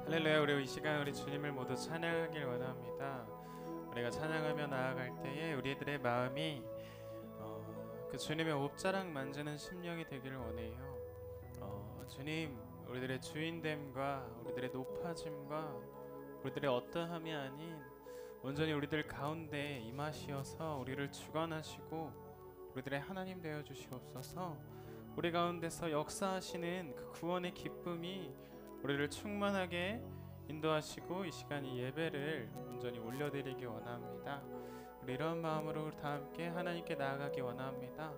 할렐루야. 우리 이 시간 우리 주님을 모두 찬양하길 원합니다. 우리가 찬양하며 나아갈 때에 우리들의 마음이 그 주님의 옷자락 만지는 심령이 되기를 원해요. 주님, 우리들의 주인됨과 우리들의 높아짐과 우리들의 어떠함이 아닌 온전히 우리들 가운데 임하시어서 우리를 주관하시고 우리들의 하나님 되어 주시옵소서. 우리 가운데서 역사하시는 그 구원의 기쁨이 우리를 충만하게 인도하시고 이 시간 이 예배를 온전히 올려드리기 원합니다. 우리 이런 마음으로 다 함께 하나님께 나아가기 원합니다.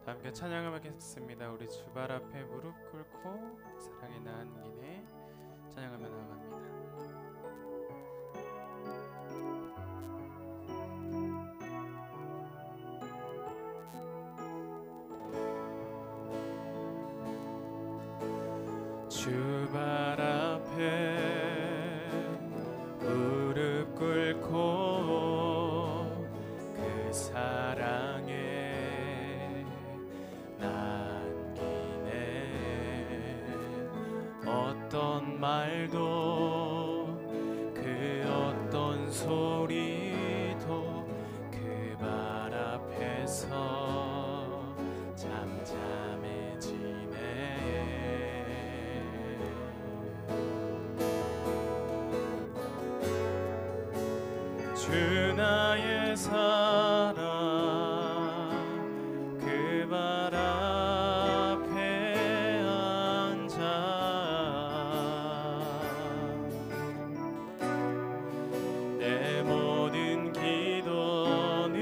다 함께 찬양하겠습니다. 우리 주발 앞에 무릎 꿇고 사랑에 나은 길에 찬양하며 나아갑니다. 주발 앞에 무릎 꿇고 그 사랑에 남기네. 어떤 말도 그 어떤 소리도 그 발 앞에서 잠잠해지네. 주 나의 사랑 그 발 앞에 앉아 내 모든 기도는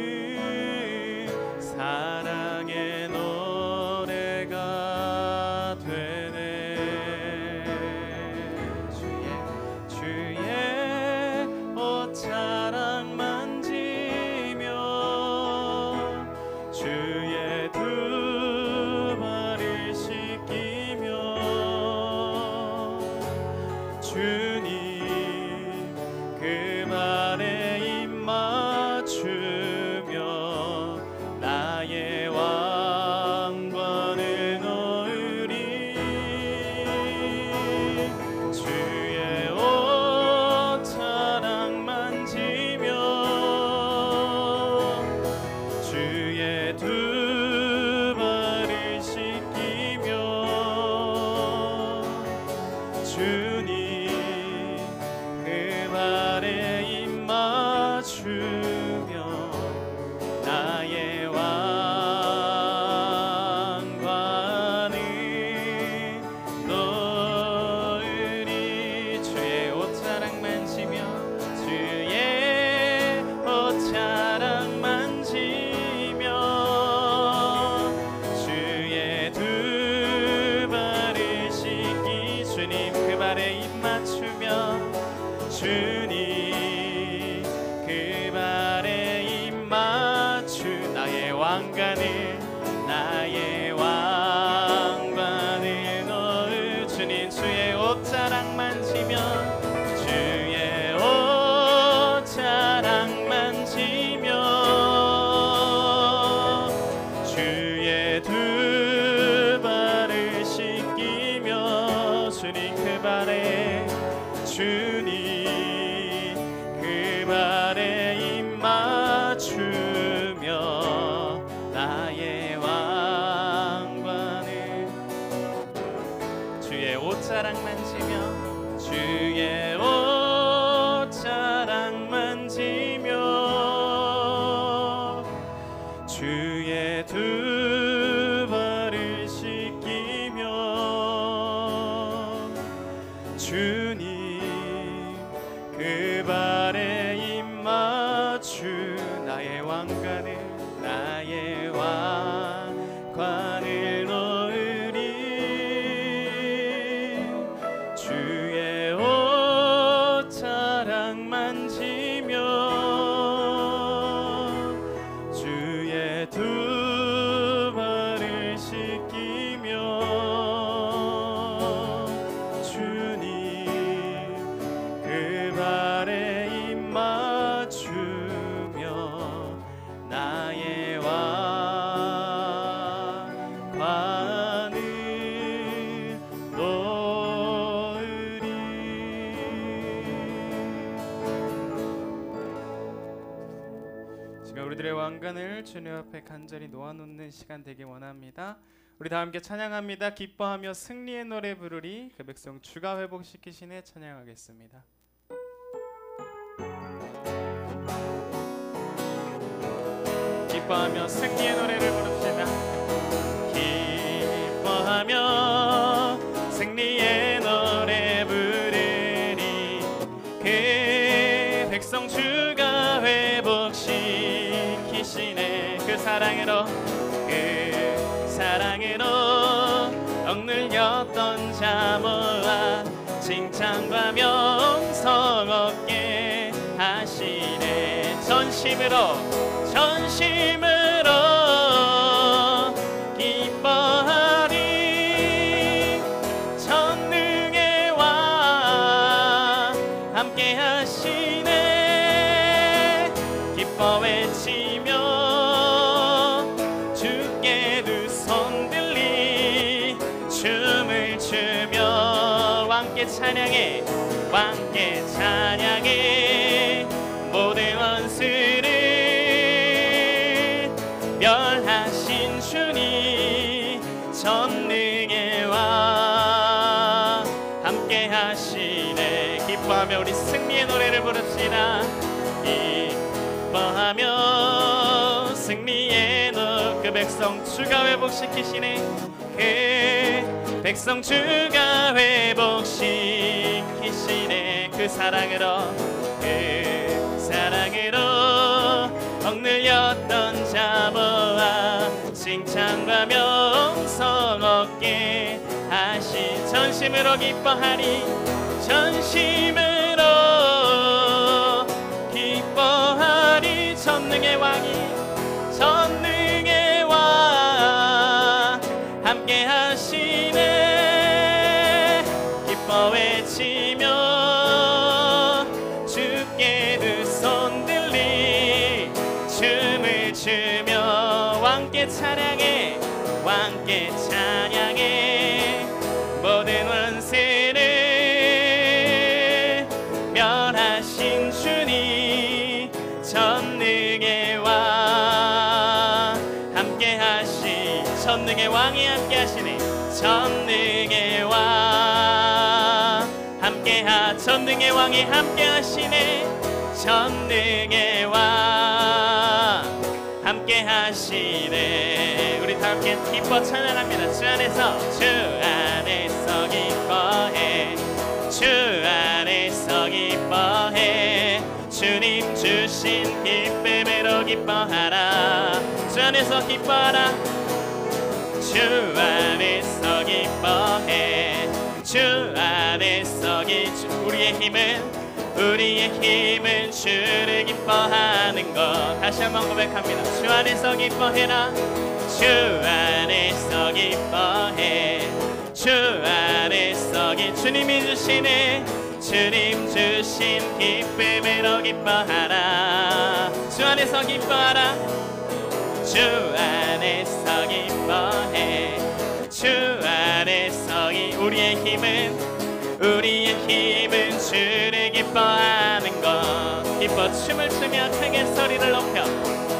사랑의 노래가 되네. 주의 옷자락 주의 두 발을 씻기며 주님 그 발에 입 맞추며 나의 왕관을 놓으리. 주의 옷자락 만지며 주의 두 발을 씻기며 주님 그 발에 입 맞추며 나의 왕관을 놓으리. 주의 옷자락 만지며 주의 옷자락 만지며 주의 두 발을 씻기. 주님 그 발에 입 맞추며 주님 그 발에 입 맞추 나의 왕관을 넣을. 주님 주의 옷자락 만지며 주의 옷자락 만지며 주의 두 발을 씻기며 주님 그 발에 주님 그 발에 입 맞추며 나의 왕관을 주의 옷자락 만지며 주의 옷자락 만지며 주의 두 발을 씻기며 주님 그 발에 입 맞추 나의 왕관을 놓으리. 주의 옷자락 만지며 주의 두 발을 씻기며 주님 그 발에 우리들의 왕관을 주님 앞에 간절히 놓아놓는 시간 되길 원합니다. 우리 다 함께 찬양합니다. 기뻐하며 승리의 노래 부르리. 그 백성 주가 회복시키시네. 찬양하겠습니다. 기뻐하며 승리의 노래를 부릅시다. 기뻐하며 승리의 노래 부르리. 그 백성 주가 회복시키시네. 그 사랑으로 억눌렸던 자모아 칭찬과 명성 얻게 하시네. 전심으로 기뻐하리. 전능의 왕 함께 하시네. 기뻐 외치며 주께 두 손 들리 춤을 추며 왕께 찬양해 모든 원수를 멸하신 주님 전능의 왕 함께 하시네. 기뻐하며 우리 승리의 노래를 부릅시다. 기뻐하며 승리의 그 백성 주가 회복시키시네. 그 백성 주가 회복시키시네. 그 사랑으로 억눌렸던 자모아 칭찬과 명성 얻게 하시. 전심으로 기뻐하리. 전심으로 기뻐하리. 전능의 왕 함께 하시네. 기뻐 외치며 주께 두 손 들리 춤을 추며 왕께 찬양해 모든 원수를 멸하신 주님 전능의 왕 함께 하시. 전능의 왕이 함께 하시네. 전능의 왕 전능의 왕이 함께 하시네. 전능의 왕 함께 하시네. 우리 다 함께 기뻐 찬양합니다. 주 안에서 기뻐해. 주 안에서 기뻐해. 주님 주신 기쁨으로 기뻐하라. 주 안에서 기뻐하라. 주 안에서 기뻐해. 주 안에서 우리의 힘은 주를 기뻐하는 것. 다시 한번 고백합니다. 주 안에서 기뻐해라. 주 안에서 기뻐해. 주 안에서 주님이 주시네. 주님 주신 기쁨으로 기뻐하라. 주 안에서 기뻐하라. 주 안에서 기뻐해. 주 안에서 우리의 힘은 주를 기뻐하는 것. 기뻐 춤을 추며 크게 소리를 높여.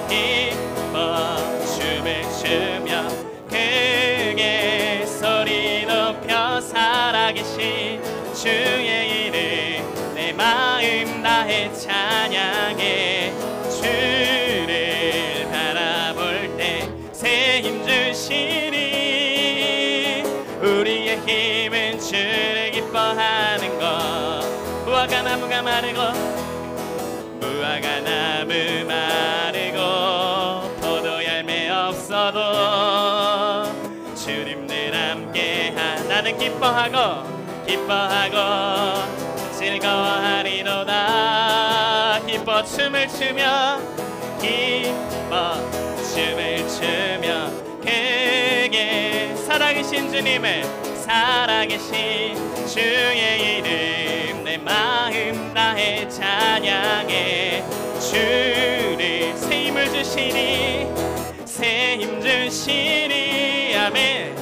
기뻐 춤을 추며 크게 소리 높여 살아계신 주의 이름 내 마음 다해 찬양해. 주를 바라볼 때 새 힘 주시니 우리의 힘은 주를 기뻐하는 것. 무화과 나무 마르고 포도 열매 없어도 주님 늘 함께한 나는 기뻐하고 즐거워하리로다. 기뻐 춤을 추며 크게 살아계신 주의 이름 내 마음 다해 찬양해. 주를 새 힘을 주시니 아멘.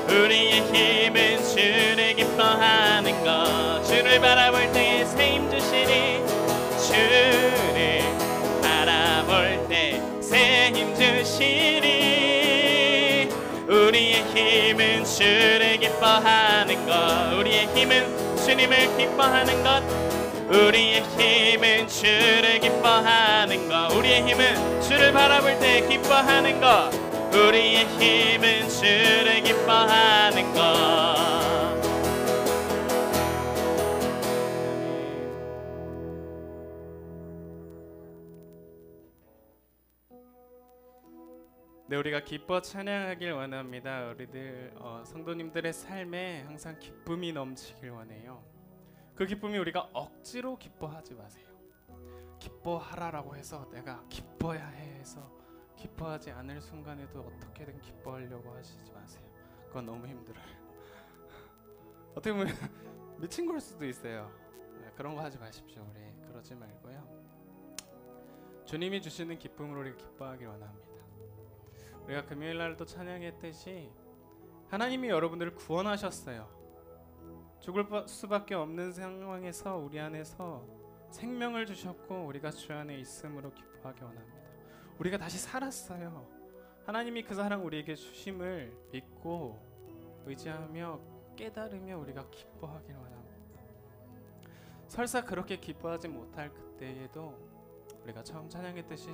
우리의 힘은 주를 기뻐하는 것. 주를 바라볼 때에 새 힘 주시니 주를 바라볼 때 기뻐하는 것. 우리의 힘은 주님을 기뻐하는 것. 우리의 힘은 주를 기뻐하는 것. 우리의 힘은 주를 바라볼 때 기뻐하는 것. 우리의 힘은 주를 기뻐하는 것. 네, 우리가 기뻐 찬양하길 원합니다. 우리들 성도님들의 삶에 항상 기쁨이 넘치길 원해요. 그 기쁨이 우리가 억지로 기뻐하지 마세요. 기뻐하라라고 해서 내가 기뻐야 해 해서 기뻐하지 않을 순간에도 어떻게든 기뻐하려고 하시지 마세요. 그건 너무 힘들어요. 어떻게 보면 미친 걸 수도 있어요. 그런 거 하지 마십시오. 우리 그러지 말고요. 주님이 주시는 기쁨으로 우리가 기뻐하길 원합니다. 우리가 금요일 날도 찬양했듯이 하나님이 여러분들을 구원하셨어요. 죽을 수밖에 없는 상황에서 우리 안에서 생명을 주셨고 우리가 주 안에 있음으로 기뻐하기 원합니다. 우리가 다시 살았어요. 하나님이 그 사랑 우리에게 주심을 믿고 의지하며 깨달으며 우리가 기뻐하길 원합니다. 설사 그렇게 기뻐하지 못할 그때에도 우리가 처음 찬양했듯이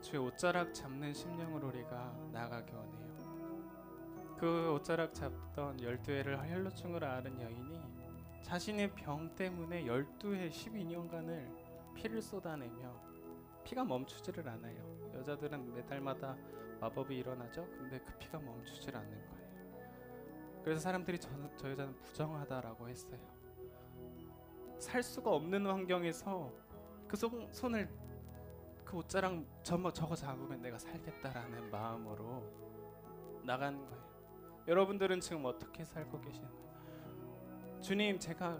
주의 옷자락 잡는 심령으로 우리가 나아가기 원해요. 그 옷자락 잡던 12해를 혈루증을 앓은 여인이 자신의 병 때문에 12해 12년간을 피를 쏟아내며 피가 멈추지를 않아요. 여자들은 매달마다 마법이 일어나죠. 근데 그 피가 멈추질 않는 거예요. 그래서 사람들이 저 여자는 부정하다라고 했어요. 살 수가 없는 환경에서 그 손을 그 옷자락 저거 잡으면 내가 살겠다라는 마음으로 나간 거예요. 여러분들은 지금 어떻게 살고 계시는 거예요? 주님, 제가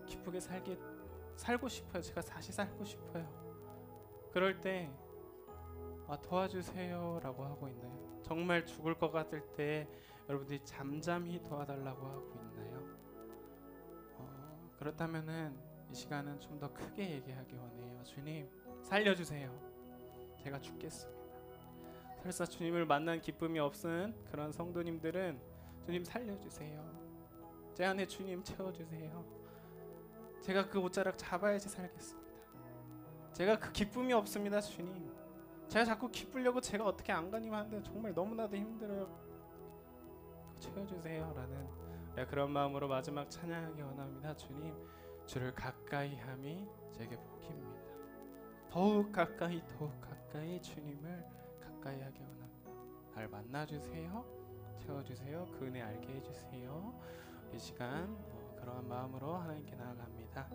기쁘게 살고 싶어요. 제가 다시 살고 싶어요. 그럴 때 도와주세요 라고 하고 있나요? 정말 죽을 것 같을 때 여러분들이 잠잠히 도와달라고 하고 있나요? 그렇다면은 이 시간은 좀 더 크게 얘기하기 원해요. 주님, 살려주세요. 제가 죽겠습니다. 설사 주님을 만난 기쁨이 없은 그런 성도님들은 주님 살려주세요. 제 안에 주님 채워주세요. 제가 그 옷자락 잡아야지 살겠습니다. 제가 그 기쁨이 없습니다. 주님, 제가 자꾸 기쁘려고 제가 어떻게 안간힘 하는데 정말 너무나도 힘들어요. 채워주세요 라는 그런 마음으로 마지막 찬양하기 원합니다. 주님, 주를 가까이 함이 제게 복입니다. 더욱 가까이 주님을 가까이 하기 원합니다. 날 만나주세요. 채워주세요. 그 은혜 알게 해주세요. 이 시간 그러한 마음으로 하나님께 나아갑니다.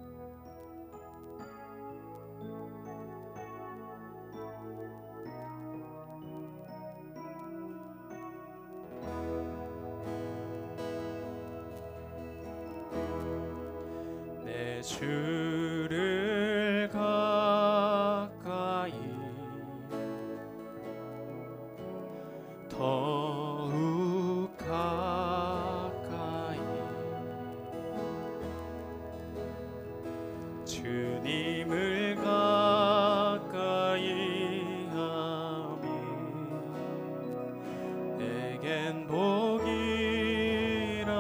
내 주를 가까이 더욱 가까이 주님을 가까이 하미 내겐 복이라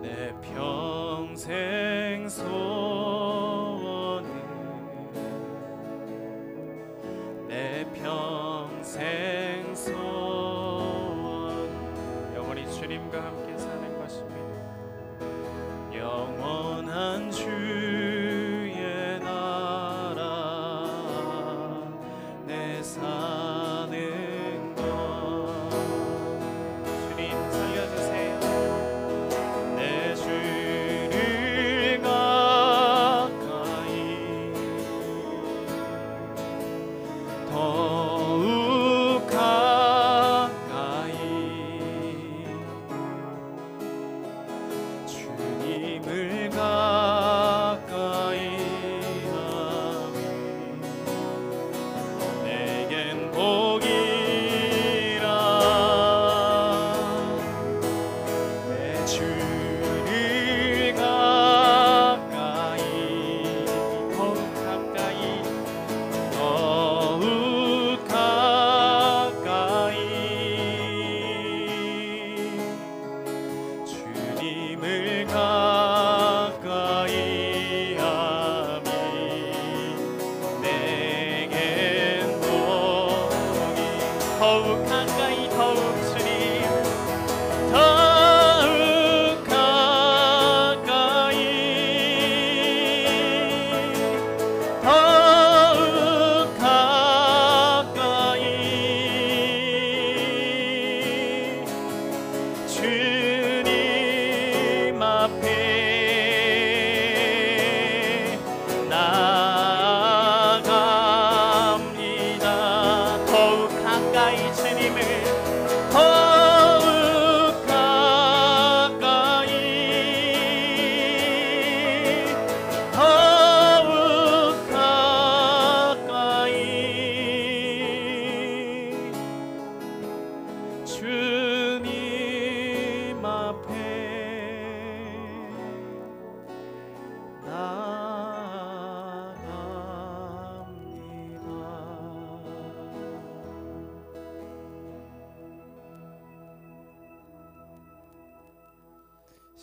내 평생 소원은 내 평생 소원 영원히 주님과 함께 사는 것입니다. 영원한 주의 나라 내 사는 것 주님 살려주세요. 내 주를 가까이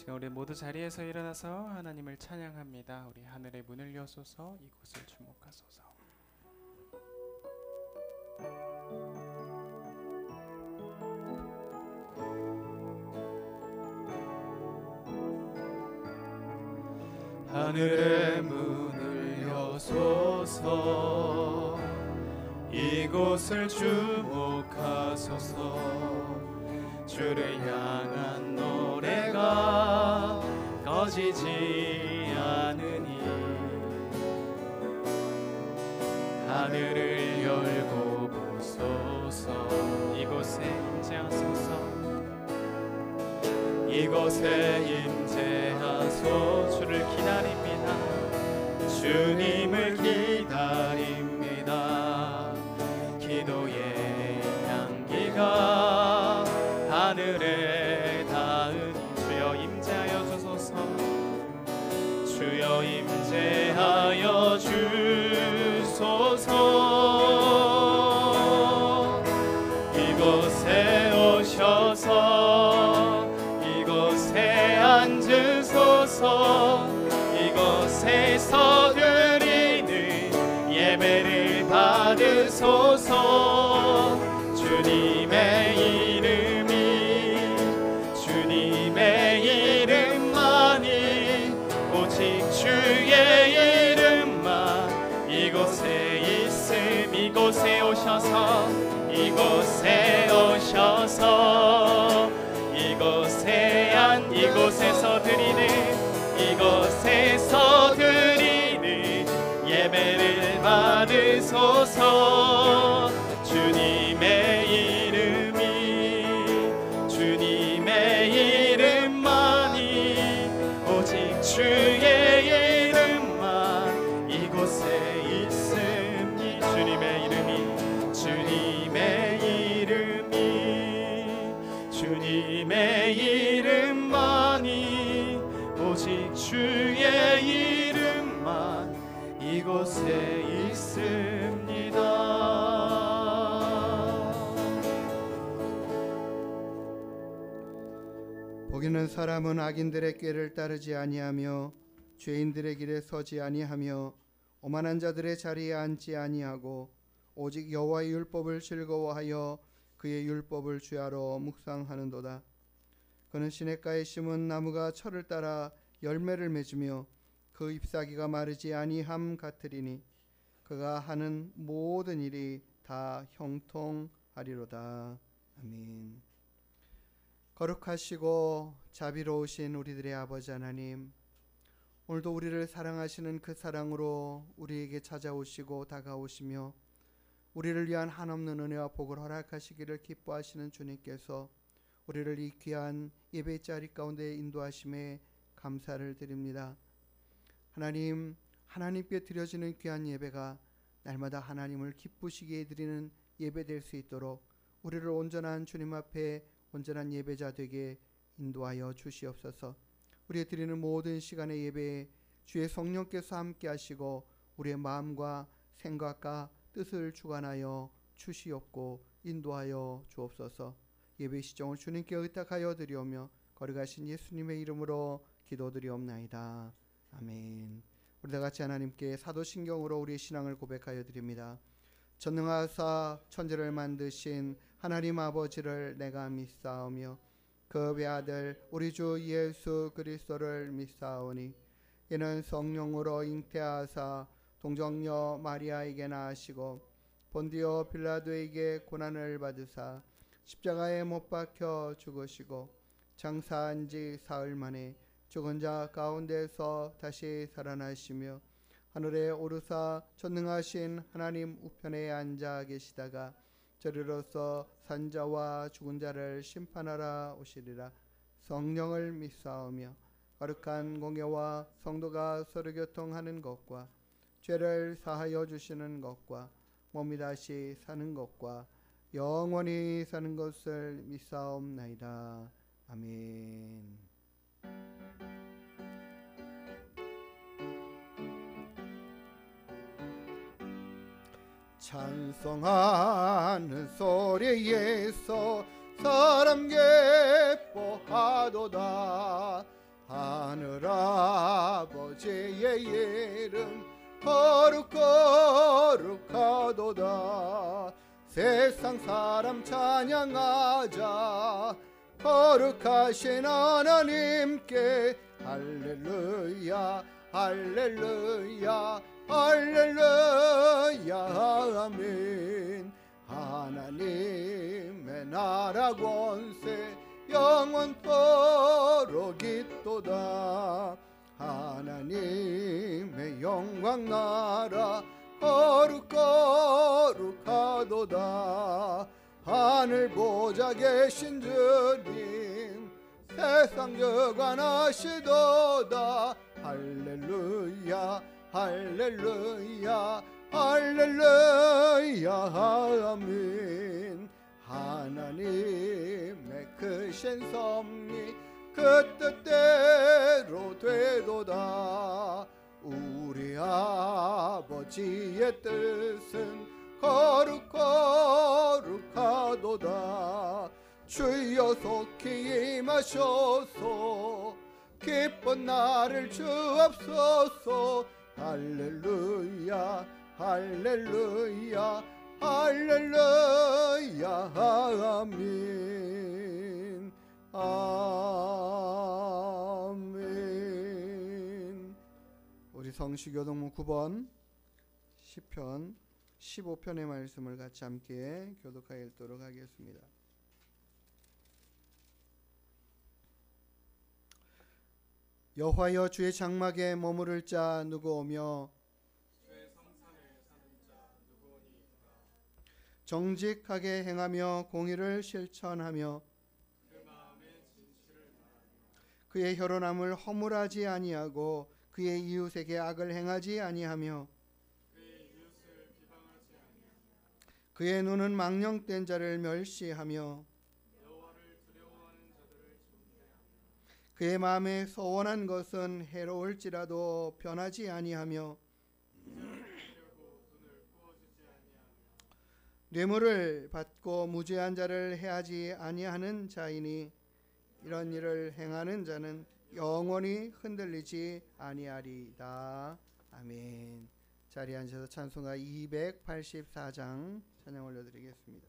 지금 우리 모두 자리에서 일어나서 하나님을 찬양합니다. 우리 하늘의 문을 여소서 이곳을 주목하소서. 하늘의 문을 여소서 이곳을 주목하소서. 주를 향한 노래가 꺼지지 않으니 하늘을 열고 보소서. 이곳에 임재하소서. 이곳에 임재하소서. 주를 기다립니다. 주님을 기다립니다. 기도의 향기가 하늘에 닿으니 주여 임재하여 주소서. 주여 임재하여 주소서. 이곳에 오셔서 이곳에 앉으소서. 이곳에서 드리는 예배를 받으소서. 주님의 이름만이 오직 주의 이름만 이곳에 있음. 이곳에 오셔서 이곳에서 드리는 예배를 받으소서. 주님의 이름만이 오직 주의 이름만 이곳에 있으니 주님의 이름만이 오직 주의 이름만 이곳에 있습니다. 복 있는 사람은 악인들의 꾀를 따르지 아니하며 죄인들의 길에 서지 아니하며 오만한 자들의 자리에 앉지 아니하고 오직 여호와의 율법을 즐거워하여 그의 율법을 주야로 묵상하는도다. 그는 시냇가에 심은 나무가 철을 따라 열매를 맺으며 그 잎사귀가 마르지 아니함 같으리니 그가 하는 모든 일이 다 형통하리로다. 아멘. 거룩하시고 자비로우신 우리들의 아버지 하나님, 오늘도 우리를 사랑하시는 그 사랑으로 우리에게 찾아오시고 다가오시며 우리를 위한 한없는 은혜와 복을 허락하시기를 기뻐하시는 주님께서 우리를 이 귀한 예배 자리 가운데 인도하심에 감사를 드립니다. 하나님, 하나님께 드려지는 귀한 예배가 날마다 하나님을 기쁘시게 드리는 예배 될 수 있도록 우리를 온전한 주님 앞에 온전한 예배자 되게 인도하여 주시옵소서. 우리의 드리는 모든 시간의 예배에 주의 성령께서 함께 하시고 우리의 마음과 생각과 뜻을 주관하여 주시옵고 인도하여 주옵소서. 예배 시정을 주님께 의탁하여 드리오며 거룩하신 예수님의 이름으로 기도드리옵나이다. 아멘. 우리 다 같이 하나님께 사도신경으로 우리의 신앙을 고백하여 드립니다. 전능하사 천지를 만드신 하나님 아버지를 내가 믿사오며 그 외아들 우리 주 예수 그리스도를 믿사오니 이는 성령으로 잉태하사 동정녀 마리아에게 나으시고 본디오 빌라도에게 고난을 받으사 십자가에 못 박혀 죽으시고 장사한 지 사흘 만에 죽은 자 가운데서 다시 살아나시며 하늘에 오르사 전능하신 하나님 우편에 앉아 계시다가 저리로서 산자와 죽은 자를 심판하러 오시리라. 성령을 믿사오며 거룩한 공예와 성도가 서로 교통하는 것과 죄를 사하여 주시는 것과 몸이 다시 사는 것과 영원히 사는 것을 믿사옵나이다. 아멘. 찬송하는 소리에서 사람 기뻐하도다. 하늘 아버지의 이름 거룩거룩하도다. 세상 사람 찬양하자. 거룩하신 하나님께 할렐루야 할렐루야 할렐루야 아멘. 하나님의 나라 권세 영원토록 있도다. 하나님의 영광 나라 거룩거룩하도다. 하늘 보좌 계신 주님 세상 주관하시도다. 할렐루야 할렐루야 할렐루야 아멘. 하나님의 크신 섭리 그 뜻대로 되도다. 우리 아버지의 뜻은 거룩거룩하도다. 주여 속히 임하소서. 기쁜 날을 주옵소서. 할렐루야 할렐루야 할렐루야 아멘 아멘. 우리 성시교동문 9번 시편 15편의 말씀을 같이 함께 교독하여 읽도록 하겠습니다. 여호와여 주의 장막에 머무를 자 누구오며 정직하게 행하며 공의를 실천하며 그의 혈원함을 허물하지 아니하고 그의 이웃에게 악을 행하지 아니하며 그의 눈은 망령된 자를 멸시하며 그의 마음에 소원한 것은 해로울지라도 변하지 아니하며 뇌물을 받고 무죄한 자를 해하지 아니하는 자이니 이런 일을 행하는 자는 영원히 흔들리지 아니하리이다. 아멘. 자리에 앉아서 찬송가 284장 찬양 올려드리겠습니다.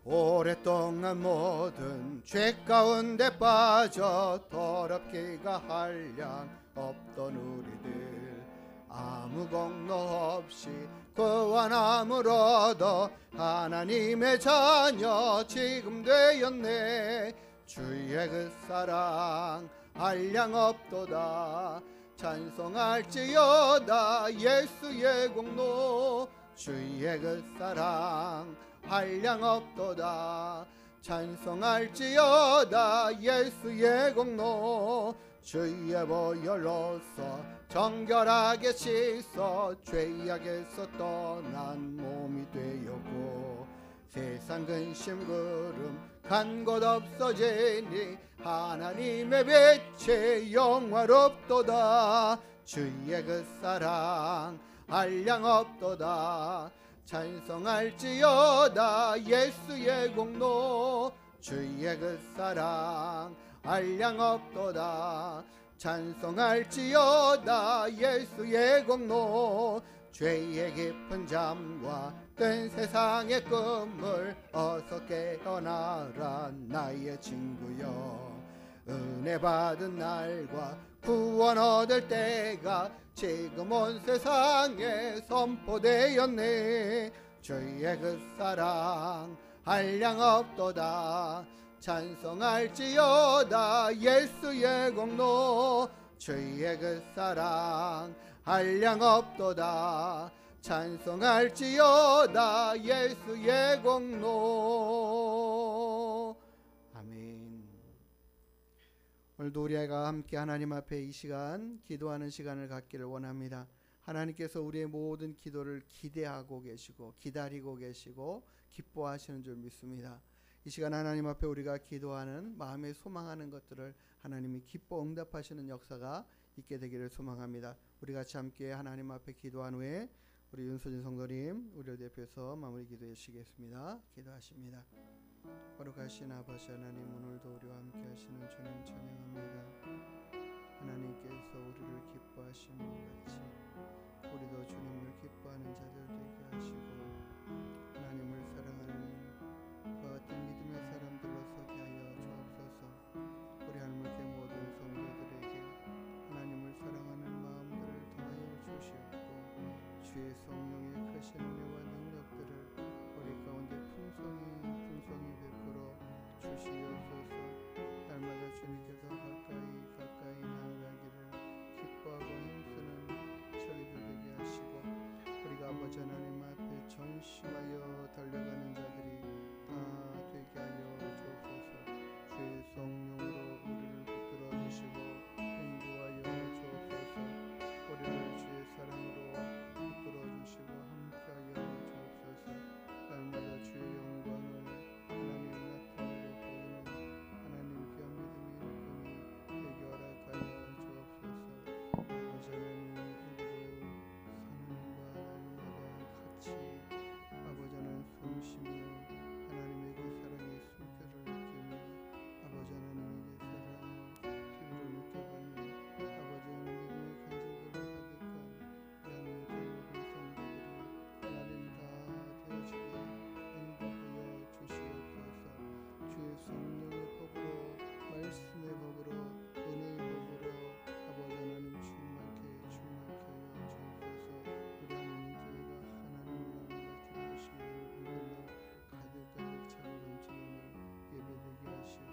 오랫동안 모든 죄 가운데 빠져 더럽기가 한량 없던 우리들 아무 공로 없이 구원함을 얻어 하나님의 자녀 지금 되었네. 주의 그 사랑 한량 없도다. 찬송할지어다 예수의 공로. 주의 그 사랑 한량 없도다. 찬송할지어다 예수의 공로. 주의 보혈로서 정결하게 씻어 죄악에서 떠난 몸이 되었고 세상 근심 구름 간 곳 없어지니 하나님의 빛이 영화롭도다. 주의 그 사랑 한량 없도다. 찬송할지어다 예수의 공로. 주의 그 사랑 한량 없도다. 찬송할지어다 예수의 공로. 죄의 깊은 잠과 뜬 세상의 꿈을 어서 깨어나라 나의 친구여. 은혜 받은 날과 구원 얻을 때가 지금 온 세상에 선포되었네. 주의 그 사랑 한량 없도다. 찬송할지어다 예수의 공로. 주의 그 사랑 한량 없도다. 찬송할지어다 예수의 공로. 아멘. 오늘도 우리가 함께 하나님 앞에 이 시간 기도하는 시간을 갖기를 원합니다. 하나님께서 우리의 모든 기도를 기대하고 계시고 기다리고 계시고 기뻐하시는 줄 믿습니다. 이 시간 하나님 앞에 우리가 기도하는 마음에 소망하는 것들을 하나님이 기뻐 응답하시는 역사가 있게 되기를 소망합니다. 우리 같이 함께 하나님 앞에 기도한 후에 우리 윤서진 성도님 우리를 대표해서 마무리 기도해 주시겠습니다. 기도하십니다. 거룩하신 아버지 하나님, 오늘도 우리와 함께 하시는 주님 찬양합니다. 하나님께서 우리를 기뻐하시는 것 같이 우리도 주님을 기뻐하는 자들 되게 하시고 하나님을 사랑하는 그와 같은 믿음의 사람들로 서게 하여 주옵소서. 우리 하나님께 모든 성도들에게 하나님을 사랑하는 마음들을 더하여 주시옵고 주의 성령의 크신 은혜와 능력들을 우리 가운데 풍성히 베풀어 주시옵소서. 날마다 주님께서 가까이 나아가기를 기뻐하고 힘쓰는 저희들 되게 하시고 우리가 아버지 하나님 앞에 전심하여 달려가는 자들이 다 되게 하여 주옵소서. 주의 성령으로 우리를 붙들어 주시고 인도하여 주옵소서. 우리를 주의 사랑으로 붙들어 주시고 함께하여 주옵소서. 날마다 주의 영광을 하나님 나타내고 보이는 하나님 귀한 믿음의 일꾼이 되게 허락하여 주옵소서. 아버지 하나님, 우리를 사는 날마다 같이 아버지 하나님 숨쉬며 하나님에게 사랑의 숨결을 느끼며 아버지 하나님에게 사랑 TV를 느껴가며 아버지 하나님 믿음의 간증들을 가득한 대한민국의 모든 성도들이 하나님 다 되어지게 인도하여 주시옵소서. 주의 성령의 법으로 말씀의 법으로 은혜의 법으로 아버지 하나님 충만케 하여 주옵소서. 우리 하나님 교회가 하나님을 나누어 주시는 은혜로 가득 차고 넘치는 예배되게 하시고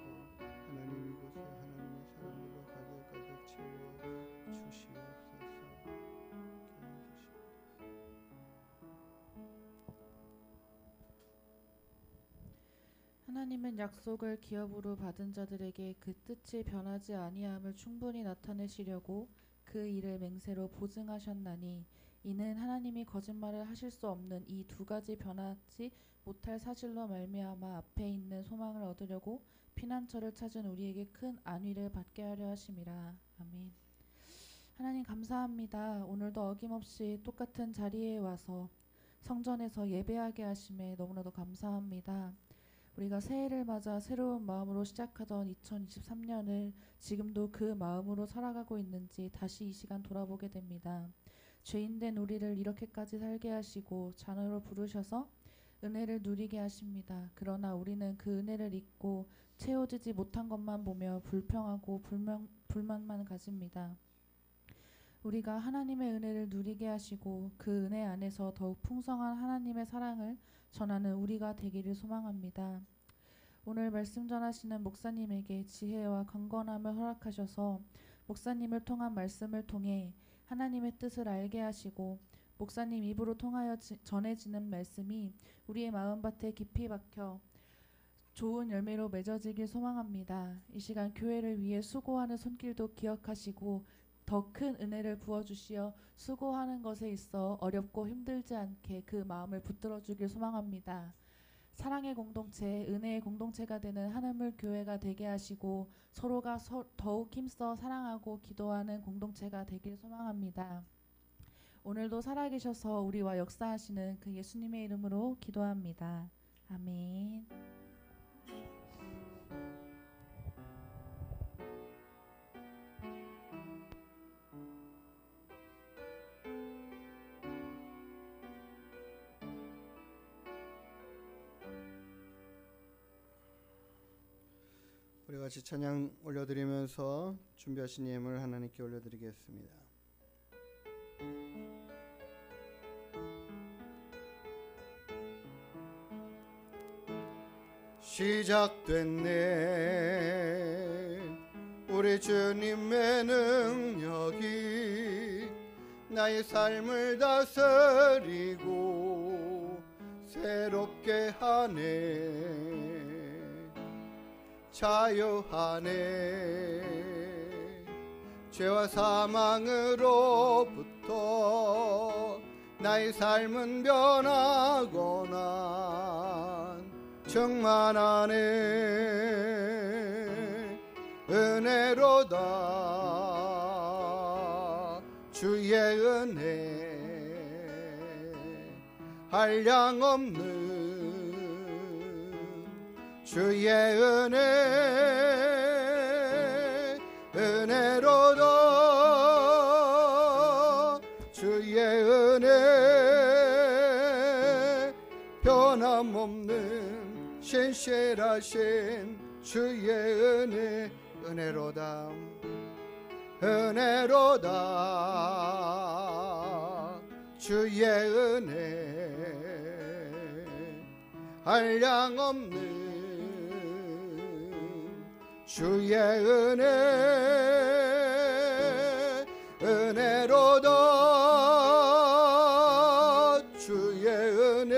하나님 이곳에 하나님의 사람들로 가득 채워 주시옵소서. 하나님은 약속을 기업으로 받은 자들에게 그 뜻이 변하지 아니함을 충분히 나타내시려고 그 일을 맹세로 보증하셨나니 이는 하나님이 거짓말을 하실 수 없는 이 두 가지 변하지 못할 사실로 말미암아 앞에 있는 소망을 얻으려고 피난처를 찾은 우리에게 큰 안위를 받게 하려 하심이라. 아멘. 하나님 감사합니다. 오늘도 어김없이 똑같은 자리에 와서 성전에서 예배하게 하심에 너무나도 감사합니다. 우리가 새해를 맞아 새로운 마음으로 시작하던 2023년을 지금도 그 마음으로 살아가고 있는지 다시 이 시간 돌아보게 됩니다. 죄인된 우리를 이렇게까지 살게 하시고 자녀로 부르셔서 은혜를 누리게 하십니다. 그러나 우리는 그 은혜를 잊고 채워지지 못한 것만 보며 불평하고 불만만 가집니다. 우리가 하나님의 은혜를 누리게 하시고 그 은혜 안에서 더욱 풍성한 하나님의 사랑을 전하는 우리가 되기를 소망합니다. 오늘 말씀 전하시는 목사님에게 지혜와 강건함을 허락하셔서 목사님을 통한 말씀을 통해 하나님의 뜻을 알게 하시고 목사님 입으로 통하여 전해지는 말씀이 우리의 마음밭에 깊이 박혀 좋은 열매로 맺어지길 소망합니다. 이 시간 교회를 위해 수고하는 손길도 기억하시고 더 큰 은혜를 부어주시어 수고하는 것에 있어 어렵고 힘들지 않게 그 마음을 붙들어 주길 소망합니다. 사랑의 공동체, 은혜의 공동체가 되는 하늘물 교회가 되게 하시고 서로가 더욱 힘써 사랑하고 기도하는 공동체가 되길 소망합니다. 오늘도 살아계셔서 우리와 역사하시는 그 예수님의 이름으로 기도합니다. 아멘. 우리 같이 찬양 올려드리면서 준비하신 예물 하나님께 올려드리겠습니다. 시작됐네 우리 주님의 능력이 나의 삶을 다스리고 새롭게 하네 자유하네 죄와 사망으로부터 나의 삶은 변하거나 충만하네 은혜로다 주의 은혜 한량없는 주의 은혜로다 주의 은혜 변함없는 신실하신 주의 은혜로다 주의 은혜 한량없는 주의 은혜로다 주의 은혜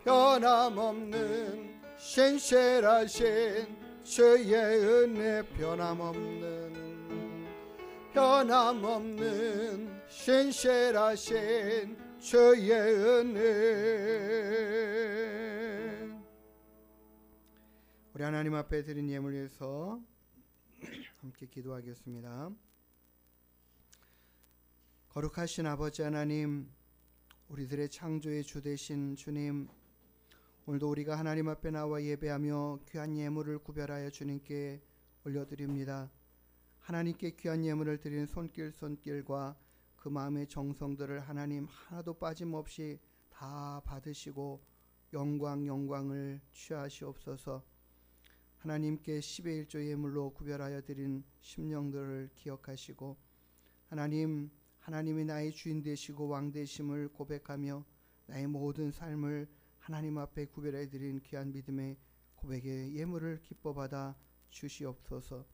변함없는 신실하신 주의 은혜 변함없는 신실하신 주의 은혜. 우리 하나님 앞에 드린 예물 위해서 함께 기도하겠습니다. 거룩하신 아버지 하나님, 우리들의 창조의 주 되신 주님, 오늘도 우리가 하나님 앞에 나와 예배하며 귀한 예물을 구별하여 주님께 올려드립니다. 하나님께 귀한 예물을 드리는 손길과 그 마음의 정성들을 하나님 하나도 빠짐없이 다 받으시고 영광을 취하시옵소서. 하나님께 10의 1조 예물로 구별하여 드린 심령들을 기억하시고 하나님이 나의 주인 되시고 왕 되심을 고백하며 나의 모든 삶을 하나님 앞에 구별해 드린 귀한 믿음의 고백의 예물을 기뻐 받아 주시옵소서.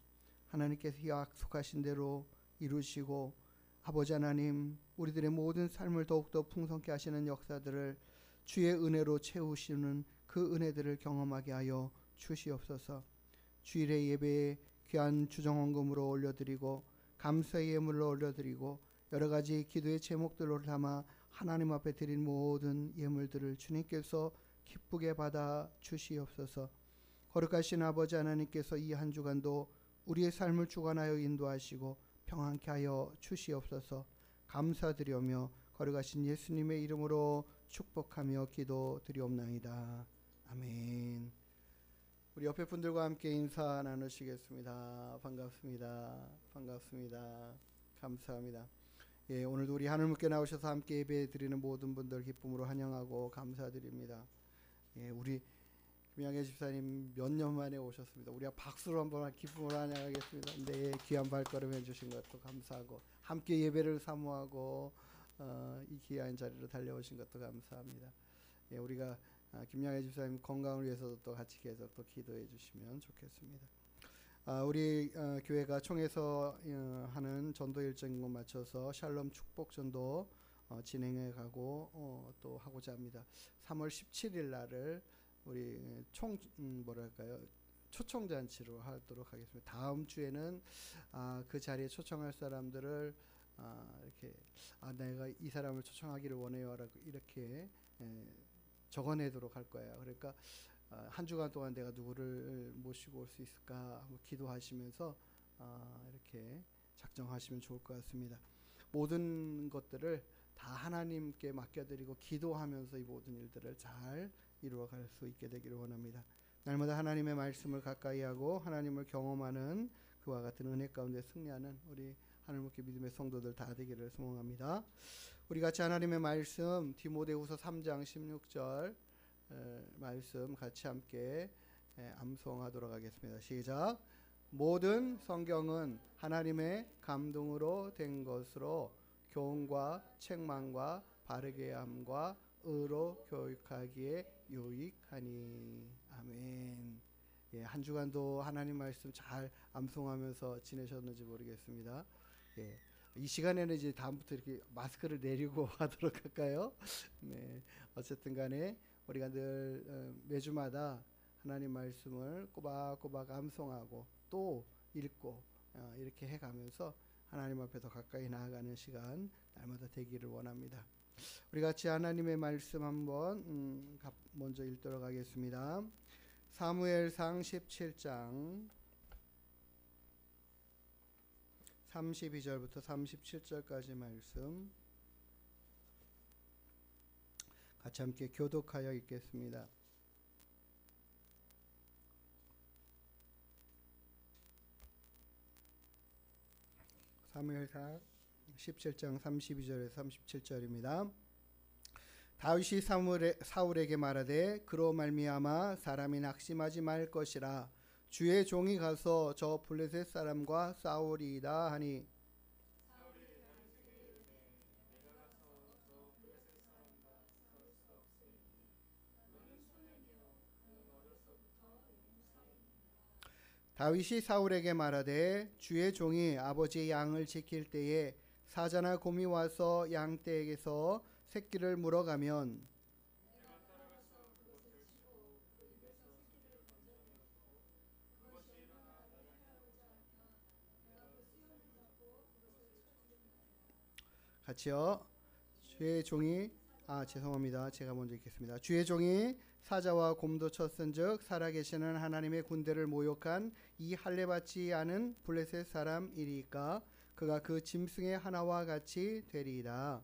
하나님께서 약속하신 대로 이루시고 아버지 하나님, 우리들의 모든 삶을 더욱더 풍성케 하시는 역사들을 주의 은혜로 채우시는 그 은혜들을 경험하게 하여 주시옵소서. 주일의 예배에 귀한 주정헌금으로 올려드리고 감사의 예물로 올려드리고 여러 가지 기도의 제목들로 담아 하나님 앞에 드린 모든 예물들을 주님께서 기쁘게 받아 주시옵소서. 거룩하신 아버지 하나님께서 이 한 주간도 우리의 삶을 주관하여 인도하시고 평안케 하여 주시옵소서. 감사드리오며 거룩하신 예수님의 이름으로 축복하며 기도드리옵나이다. 아멘. 우리 옆에 분들과 함께 인사 나누시겠습니다. 반갑습니다. 감사합니다. 예, 오늘도 우리 하늘문께 나오셔서 함께 예배 드리는 모든 분들 기쁨으로 환영하고 감사드립니다. 예, 우리 김양혜 집사님 몇 년 만에 오셨습니다. 우리가 박수로 한번 기쁨으로 환영하겠습니다. 네, 귀한 발걸음 해주신 것도 감사하고 함께 예배를 사모하고 이 귀한 자리로 달려오신 것도 감사합니다. 예, 우리가 김양혜 집사님 건강을 위해서도 또 같이 계속 또 기도해 주시면 좋겠습니다. 우리 교회가 총에서 하는 전도 일정인 것 맞춰서 샬롬 축복 전도 진행해 가고 또 하고자 합니다. 3월 17일 날을 우리 초청 잔치로 하도록 하겠습니다. 다음 주에는 그 자리에 초청할 사람들을 이렇게 내가 이 사람을 초청하기를 원해요라고 이렇게 적어내도록 할 거예요. 그러니까 한 주간 동안 내가 누구를 모시고 올 수 있을까 하고 기도하시면서 이렇게 작정하시면 좋을 것 같습니다. 모든 것들을 다 하나님께 맡겨드리고 기도하면서 이 모든 일들을 잘 이루어갈 수 있게 되기를 원합니다. 날마다 하나님의 말씀을 가까이 하고 하나님을 경험하는 그와 같은 은혜 가운데 승리하는 우리 하늘문께 믿음의 성도들 다 되기를 소망합니다. 우리 같이 하나님의 말씀 디모데후서 3장 16절 말씀 같이 함께 암송하도록 하겠습니다. 시작. 모든 성경은 하나님의 감동으로 된 것으로 교훈과 책망과 바르게 함과 의로 교육하기에 유익하니. 아멘. 예, 한 주간도 하나님 말씀 잘 암송하면서 지내셨는지 모르겠습니다. 예, 이 시간에는 이제 다음부터 이렇게 마스크를 내리고 하도록 할까요? 네, 어쨌든 간에 우리가 늘 매주마다 하나님 말씀을 꼬박꼬박 암송하고 또 읽고 이렇게 해가면서 하나님 앞에 더 가까이 나아가는 시간 날마다 되기를 원합니다. 우리 같이 하나님의 말씀 한번 먼저 읽도록 하겠습니다. 사무엘상 17장 32절부터 37절까지 말씀. 같이 함께 교독하여 읽겠습니다. 사무엘상 17장 32절에서 37절입니다. 다윗이 사울에게 말하되 그로 말미암아 사람이 낙심하지 말 것이라. 주의 종이 가서 저 블레셋 사람과 싸우리이다 하니 다윗이 사울에게 말하되 주의 종이 아버지의 양을 지킬 때에 사자나 곰이 와서 양떼에게서 새끼를 물어가면 같이요. 주의 종이 죄송합니다. 제가 먼저 읽겠습니다. 주의 종이 사자와 곰도 쳤은즉 살아계시는 하나님의 군대를 모욕한 이 할례받지 않은 블레셋 사람이리까 그가 그 짐승의 하나와 같이 되리이다.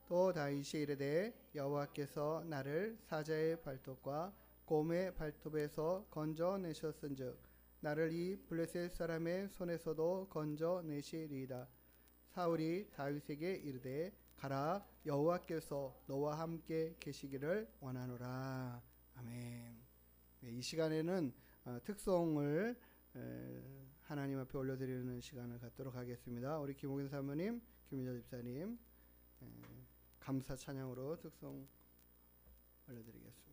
또 다윗이 이르되 여호와께서 나를 사자의 발톱과 곰의 발톱에서 건져내셨은즉 나를 이 블레셋 사람의 손에서도 건져내시리이다. 사울이 다윗에게 이르되 가라, 여호와께서 너와 함께 계시기를 원하노라. 아멘. 이 시간에는 특송을 하나님 앞에 올려드리는 시간을 갖도록 하겠습니다. 우리 김옥인 사모님, 김민자 집사님 감사 찬양으로 특송 올려드리겠습니다.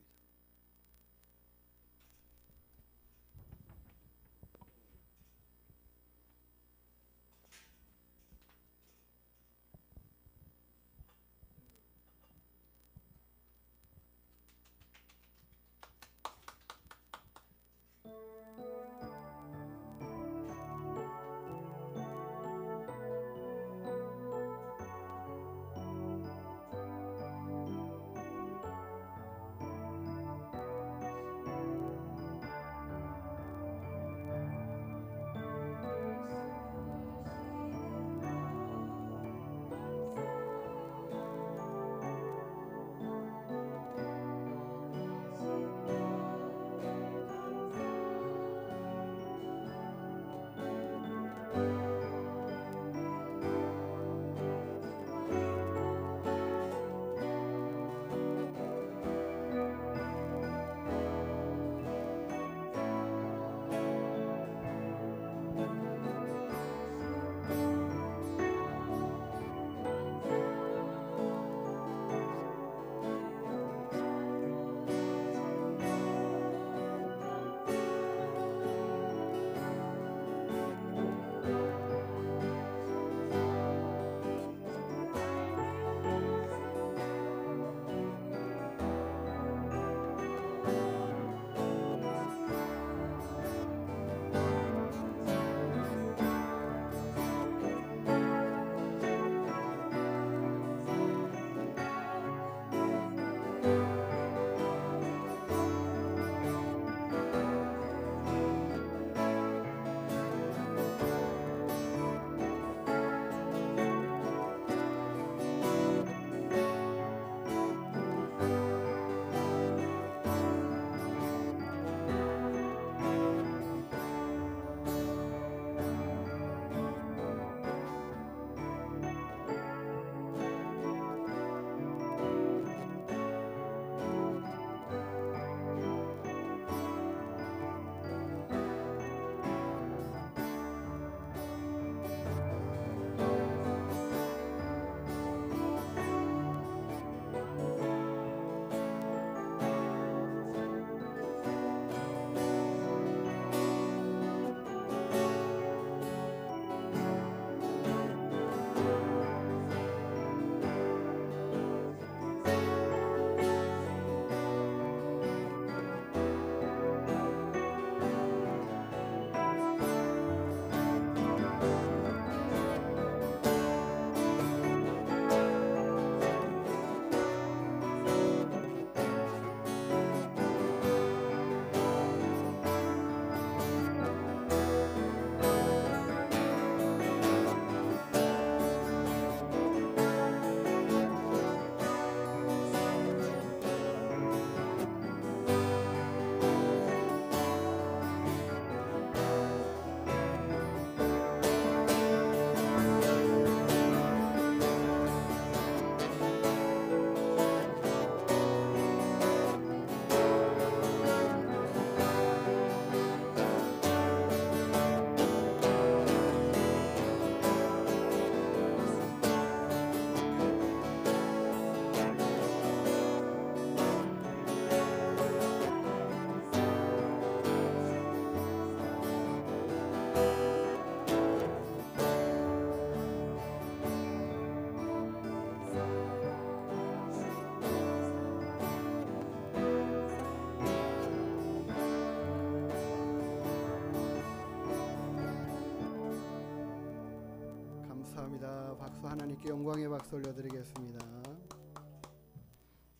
감사합니다. 박수, 하나님께 영광의 박수 올려드리겠습니다.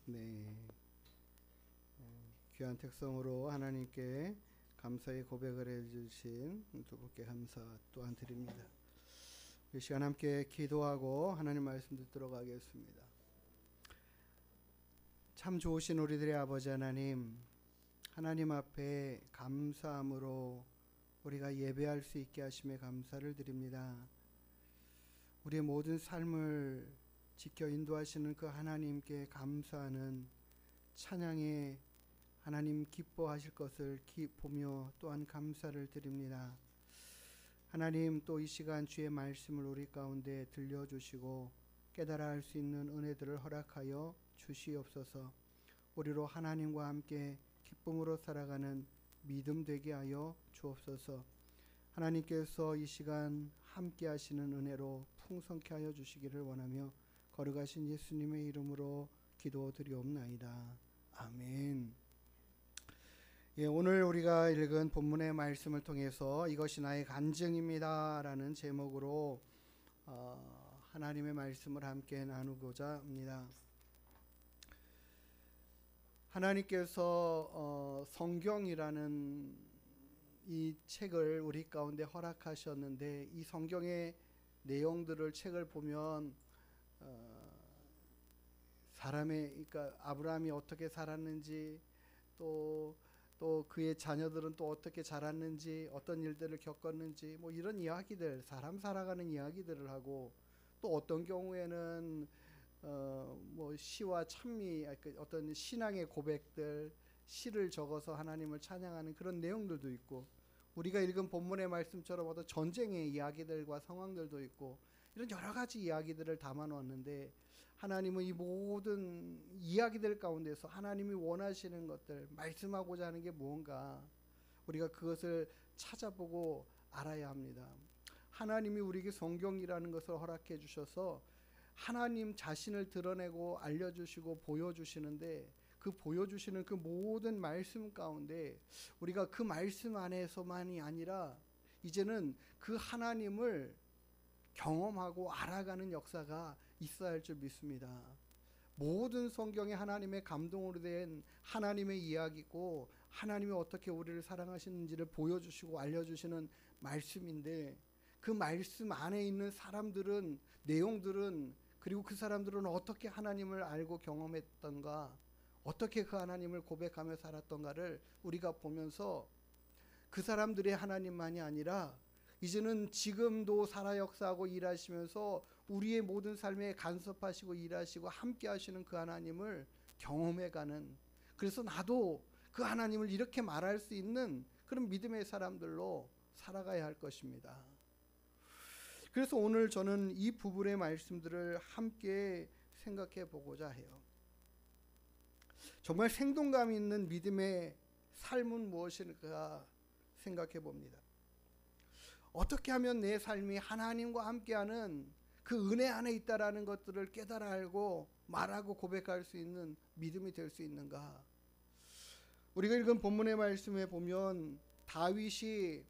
네, 귀한 특성으로 하나님께 감사의 고백을 해주신 두 분께 감사 또한 드립니다. 이 시간 함께 기도하고 하나님 말씀 듣도록 하겠습니다. 참 좋으신 우리들의 아버지 하나님, 하나님 앞에 감사함으로 우리가 예배할 수 있게 하심에 감사를 드립니다. 우리의 모든 삶을 지켜 인도하시는 그 하나님께 감사하는 찬양에 하나님 기뻐하실 것을 보며 또한 감사를 드립니다. 하나님, 또 이 시간 주의 말씀을 우리 가운데 들려주시고 깨달아 할 수 있는 은혜들을 허락하여 주시옵소서. 우리로 하나님과 함께 기쁨으로 살아가는 믿음 되게 하여 주옵소서. 하나님께서 이 시간 함께 하시는 은혜로 풍성케 하여 주시기를 원하며 거룩하신 예수님의 이름으로 기도드리옵나이다. 아멘. 예, 오늘 우리가 읽은 본문의 말씀을 통해서 이것이 나의 간증입니다 라는 제목으로 하나님의 말씀을 함께 나누고자 합니다. 하나님께서 성경이라는 이 책을 우리 가운데 허락하셨는데, 이 성경의 내용들을 책을 보면 그러니까 아브라함이 어떻게 살았는지, 또 그의 자녀들은 또 어떻게 자랐는지, 어떤 일들을 겪었는지, 뭐 이런 이야기들, 사람 살아가는 이야기들을 하고, 또 어떤 경우에는 뭐 시와 찬미, 어떤 신앙의 고백들, 시를 적어서 하나님을 찬양하는 그런 내용들도 있고, 우리가 읽은 본문의 말씀처럼 어떤 전쟁의 이야기들과 상황들도 있고, 이런 여러 가지 이야기들을 담아 놓았는데, 하나님은 이 모든 이야기들 가운데서 하나님이 원하시는 것들, 말씀하고자 하는 게 무언가, 우리가 그것을 찾아보고 알아야 합니다. 하나님이 우리에게 성경이라는 것을 허락해 주셔서 하나님 자신을 드러내고 알려주시고 보여주시는데, 그 보여주시는 그 모든 말씀 가운데 우리가 그 말씀 안에서만이 아니라 이제는 그 하나님을 경험하고 알아가는 역사가 있어야 할 줄 믿습니다. 모든 성경에 하나님의 감동으로 된 하나님의 이야기고, 하나님이 어떻게 우리를 사랑하시는지를 보여주시고 알려주시는 말씀인데, 그 말씀 안에 있는 사람들은, 내용들은, 그리고 그 사람들은 어떻게 하나님을 알고 경험했던가, 어떻게 그 하나님을 고백하며 살았던가를 우리가 보면서 그 사람들의 하나님만이 아니라 이제는 지금도 살아 역사하고 일하시면서 우리의 모든 삶에 간섭하시고 일하시고 함께 하시는 그 하나님을 경험해가는, 그래서 나도 그 하나님을 이렇게 말할 수 있는 그런 믿음의 사람들로 살아가야 할 것입니다. 그래서 오늘 저는 이 부분의 말씀들을 함께 생각해 보고자 해요. 정말 생동감 있는 믿음의 삶은 무엇일까 생각해 봅니다. 어떻게 하면 내 삶이 하나님과 함께하는 그 은혜 안에 있다라는 것들을 깨달아 알고 말하고 고백할 수 있는 믿음이 될 수 있는가? 우리가 읽은 본문의 말씀에 보면 다윗이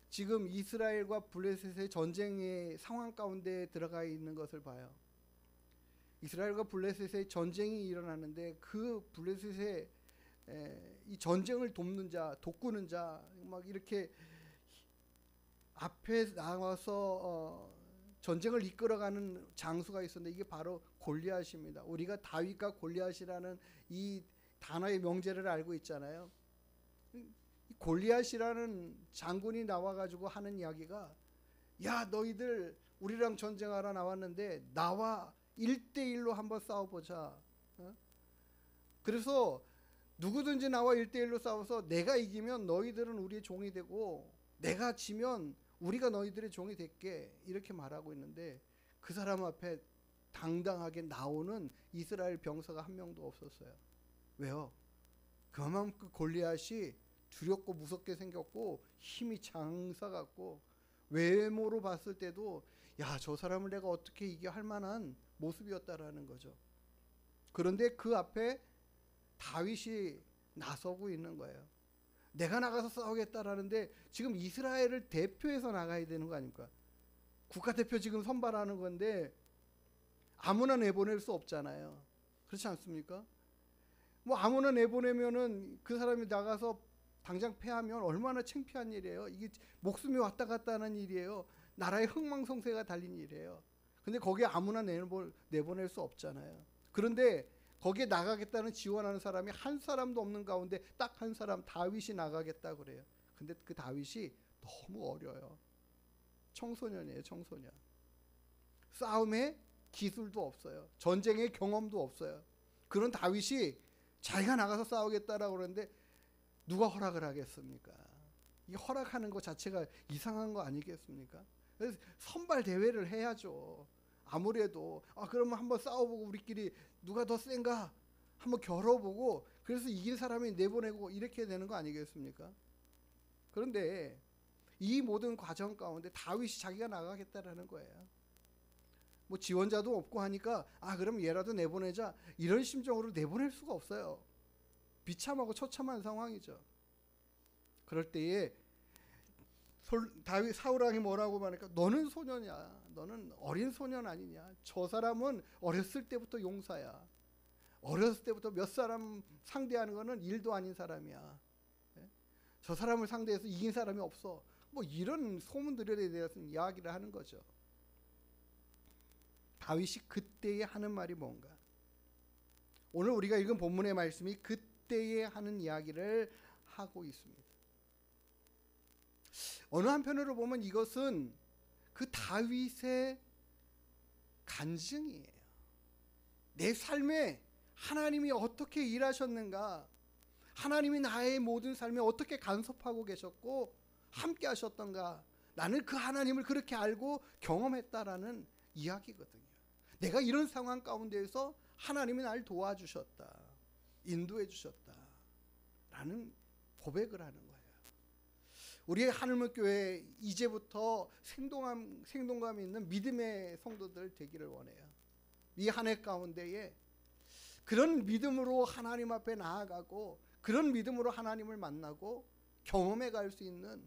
지금 이스라엘과 블레셋의 전쟁의 상황 가운데 들어가 있는 것을 봐요. 이스라엘과 블레셋의 전쟁이 일어나는데, 그 블레셋의 이 전쟁을 돕는 자, 돕구는 자, 막 이렇게 앞에 나와서 전쟁을 이끌어가는 장수가 있었는데, 이게 바로 골리앗입니다. 우리가 다윗과 골리앗이라는 이 단어의 명제를 알고 있잖아요. 골리앗이라는 장군이 나와가지고 하는 이야기가, 야, 너희들 우리랑 전쟁하러 나왔는데 나와 1대1로 한번 싸워보자. 그래서 누구든지 나와 1대1로 싸워서 내가 이기면 너희들은 우리의 종이 되고, 내가 지면 우리가 너희들의 종이 될게, 이렇게 말하고 있는데, 그 사람 앞에 당당하게 나오는 이스라엘 병사가 한 명도 없었어요. 왜요? 그만큼 골리앗이 두렵고 무섭게 생겼고 힘이 장사 같고, 외모로 봤을 때도 야, 저 사람을 내가 어떻게 이겨 할 만한 모습이었다라는 거죠. 그런데 그 앞에 다윗이 나서고 있는 거예요. 내가 나가서 싸우겠다라는데 지금 이스라엘을 대표해서 나가야 되는 거 아닙니까? 국가대표 지금 선발하는 건데 아무나 내보낼 수 없잖아요. 그렇지 않습니까? 뭐 아무나 내보내면은 그 사람이 나가서 당장 패하면 얼마나 창피한 일이에요. 이게 목숨이 왔다 갔다 하는 일이에요. 나라의 흥망성쇠가 달린 일이에요. 근데 거기에 아무나 내보낼 수 없잖아요. 그런데 거기에 나가겠다는 지원하는 사람이 한 사람도 없는 가운데 딱 한 사람, 다윗이 나가겠다 그래요. 근데 그 다윗이 너무 어려요. 청소년이에요, 청소년. 싸움에 기술도 없어요. 전쟁의 경험도 없어요. 그런 다윗이 자기가 나가서 싸우겠다라고 그러는데 누가 허락을 하겠습니까? 이 허락하는 것 자체가 이상한 거 아니겠습니까? 그래서 선발 대회를 해야죠. 아무래도 그러면 한번 싸워보고 우리끼리 누가 더 센가 한번 겨뤄보고 그래서 이긴 사람이 내보내고 이렇게 되는 거 아니겠습니까? 그런데 이 모든 과정 가운데 다윗이 자기가 나가겠다라는 거예요. 뭐 지원자도 없고 하니까 그럼 얘라도 내보내자 이런 심정으로 내보낼 수가 없어요. 비참하고 처참한 상황이죠. 그럴 때에 다윗 사울 왕이 뭐라고 말할까? 너는 소년이야. 너는 어린 소년 아니냐? 저 사람은 어렸을 때부터 용사야. 어렸을 때부터 몇 사람 상대하는 거는 일도 아닌 사람이야. 저 사람을 상대해서 이긴 사람이 없어. 뭐 이런 소문들에 대해서 이야기를 하는 거죠. 다윗이 그때에 하는 말이 뭔가? 오늘 우리가 읽은 본문의 말씀이 그때에 하는 이야기를 하고 있습니다. 어느 한편으로 보면 이것은 그 다윗의 간증이에요. 내 삶에 하나님이 어떻게 일하셨는가, 하나님이 나의 모든 삶에 어떻게 간섭하고 계셨고 함께 하셨던가, 나는 그 하나님을 그렇게 알고 경험했다라는 이야기거든요. 내가 이런 상황 가운데에서 하나님이 날 도와주셨다, 인도해 주셨다 라는 고백을 하는 거예요. 우리의 하늘문 교회 이제부터 생동감 있는 믿음의 성도들 되기를 원해요. 이 한 해 가운데에 그런 믿음으로 하나님 앞에 나아가고 그런 믿음으로 하나님을 만나고 경험해 갈 수 있는,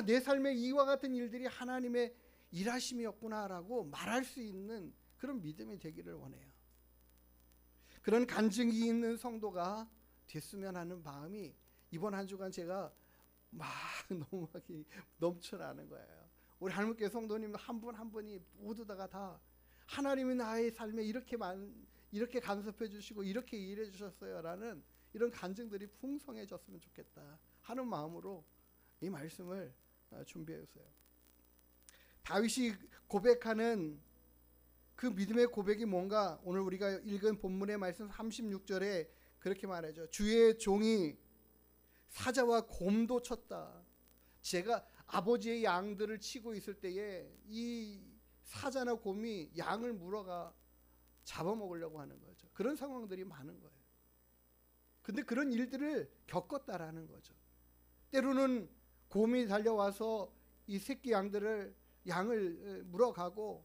내 삶에 이와 같은 일들이 하나님의 일하심이었구나라고 말할 수 있는 그런 믿음이 되기를 원해요. 그런 간증이 있는 성도가 됐으면 하는 마음이 이번 한 주간 제가 막 너무 넘쳐나는 거예요. 우리 하나님께 성도님 한 분 한 분이 모두 다 하나님이 나의 삶에 이렇게 간섭해 주시고 이렇게 일해 주셨어요라는 이런 간증들이 풍성해졌으면 좋겠다 하는 마음으로 이 말씀을 준비했어요. 다윗이 고백하는 그 믿음의 고백이 뭔가 오늘 우리가 읽은 본문의 말씀 36절에 그렇게 말하죠. 주의 종이 사자와 곰도 쳤다. 제가 아버지의 양들을 치고 있을 때에 이 사자나 곰이 양을 물어가 잡아먹으려고 하는 거죠. 그런 상황들이 많은 거예요. 근데 그런 일들을 겪었다라는 거죠. 때로는 곰이 달려와서 이 새끼 양을 물어가고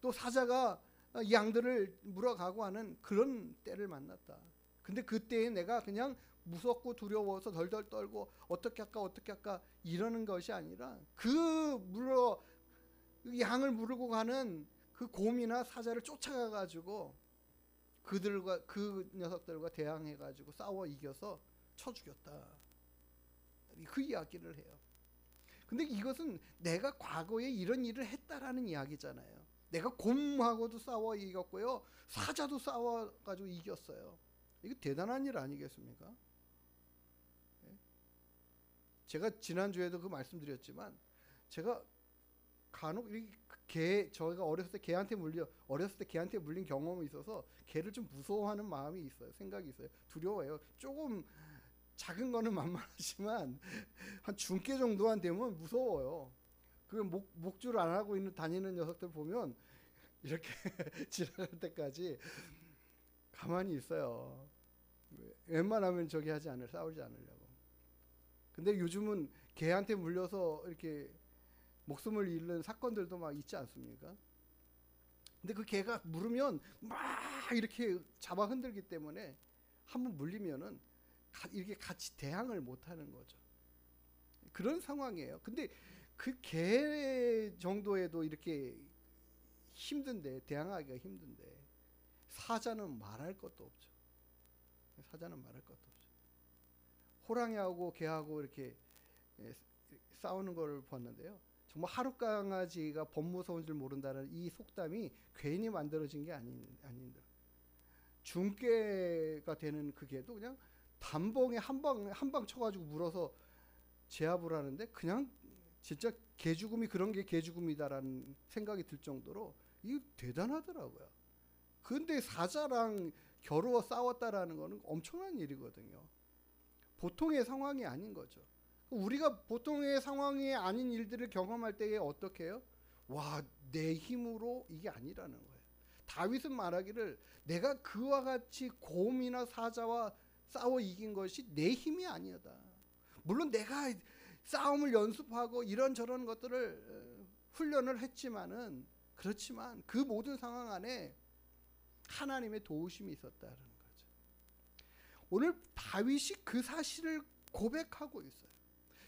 또 사자가 양들을 물어가고 하는 그런 때를 만났다. 근데 그때에 내가 그냥 무섭고 두려워서 덜덜 떨고 어떻게 할까 이러는 것이 아니라 양을 물고 가는 그 곰이나 사자를 쫓아가 가지고 그 녀석들과 대항해 가지고 싸워 이겨서 쳐 죽였다. 그 이야기를 해요. 근데 이것은 내가 과거에 이런 일을 했다라는 이야기잖아요. 내가 곰하고도 싸워 이겼고요, 사자도 싸워 가지고 이겼어요. 이거 대단한 일 아니겠습니까? 제가 지난주에도 그 말씀드렸지만 제가 간혹 저희가 어렸을 때 개한테 물린 경험이 있어서 개를 좀 무서워하는 마음이 있어요. 생각이 있어요. 두려워요. 조금 작은 거는 만만하지만 한 중개 정도만 되면 무서워요. 그 목줄 안 하고 다니는 녀석들 보면 이렇게 지나갈 때까지 가만히 있어요. 웬만하면 싸우지 않으려고. 근데 요즘은 개한테 물려서 이렇게 목숨을 잃는 사건들도 막 있지 않습니까? 근데 그 개가 물으면 막 이렇게 잡아 흔들기 때문에 한번 물리면은 이렇게 같이 대항을 못 하는 거죠. 그런 상황이에요. 근데 그 개 정도에도 이렇게 힘든데, 대항하기가 힘든데 사자는 말할 것도 없죠. 사자는 말할 것도 없죠. 호랑이하고 개하고 이렇게 싸우는 걸 봤는데요. 정말 하루 강아지가 법 무서운 줄 모른다는 이 속담이 괜히 만들어진 게 아닌데, 중개가 되는 그 개도 그냥 단봉에 한 방 쳐가지고 물어서 제압을 하는데, 그냥 진짜 개죽음이 그런 게 개죽음이다라는 생각이 들 정도로 이게 대단하더라고요. 근데 사자랑 겨루어 싸웠다라는 거는 엄청난 일이거든요. 보통의 상황이 아닌 거죠. 우리가 보통의 상황이 아닌 일들을 경험할 때에 어떻게 해요? 와, 내 힘으로 이게 아니라는 거예요. 다윗은 말하기를 내가 그와 같이 곰이나 사자와 싸워 이긴 것이 내 힘이 아니었다. 물론 내가 싸움을 연습하고 이런저런 것들을 훈련을 했지만은, 그렇지만 그 모든 상황 안에 하나님의 도우심이 있었다는 거죠. 오늘 다윗이 그 사실을 고백하고 있어요.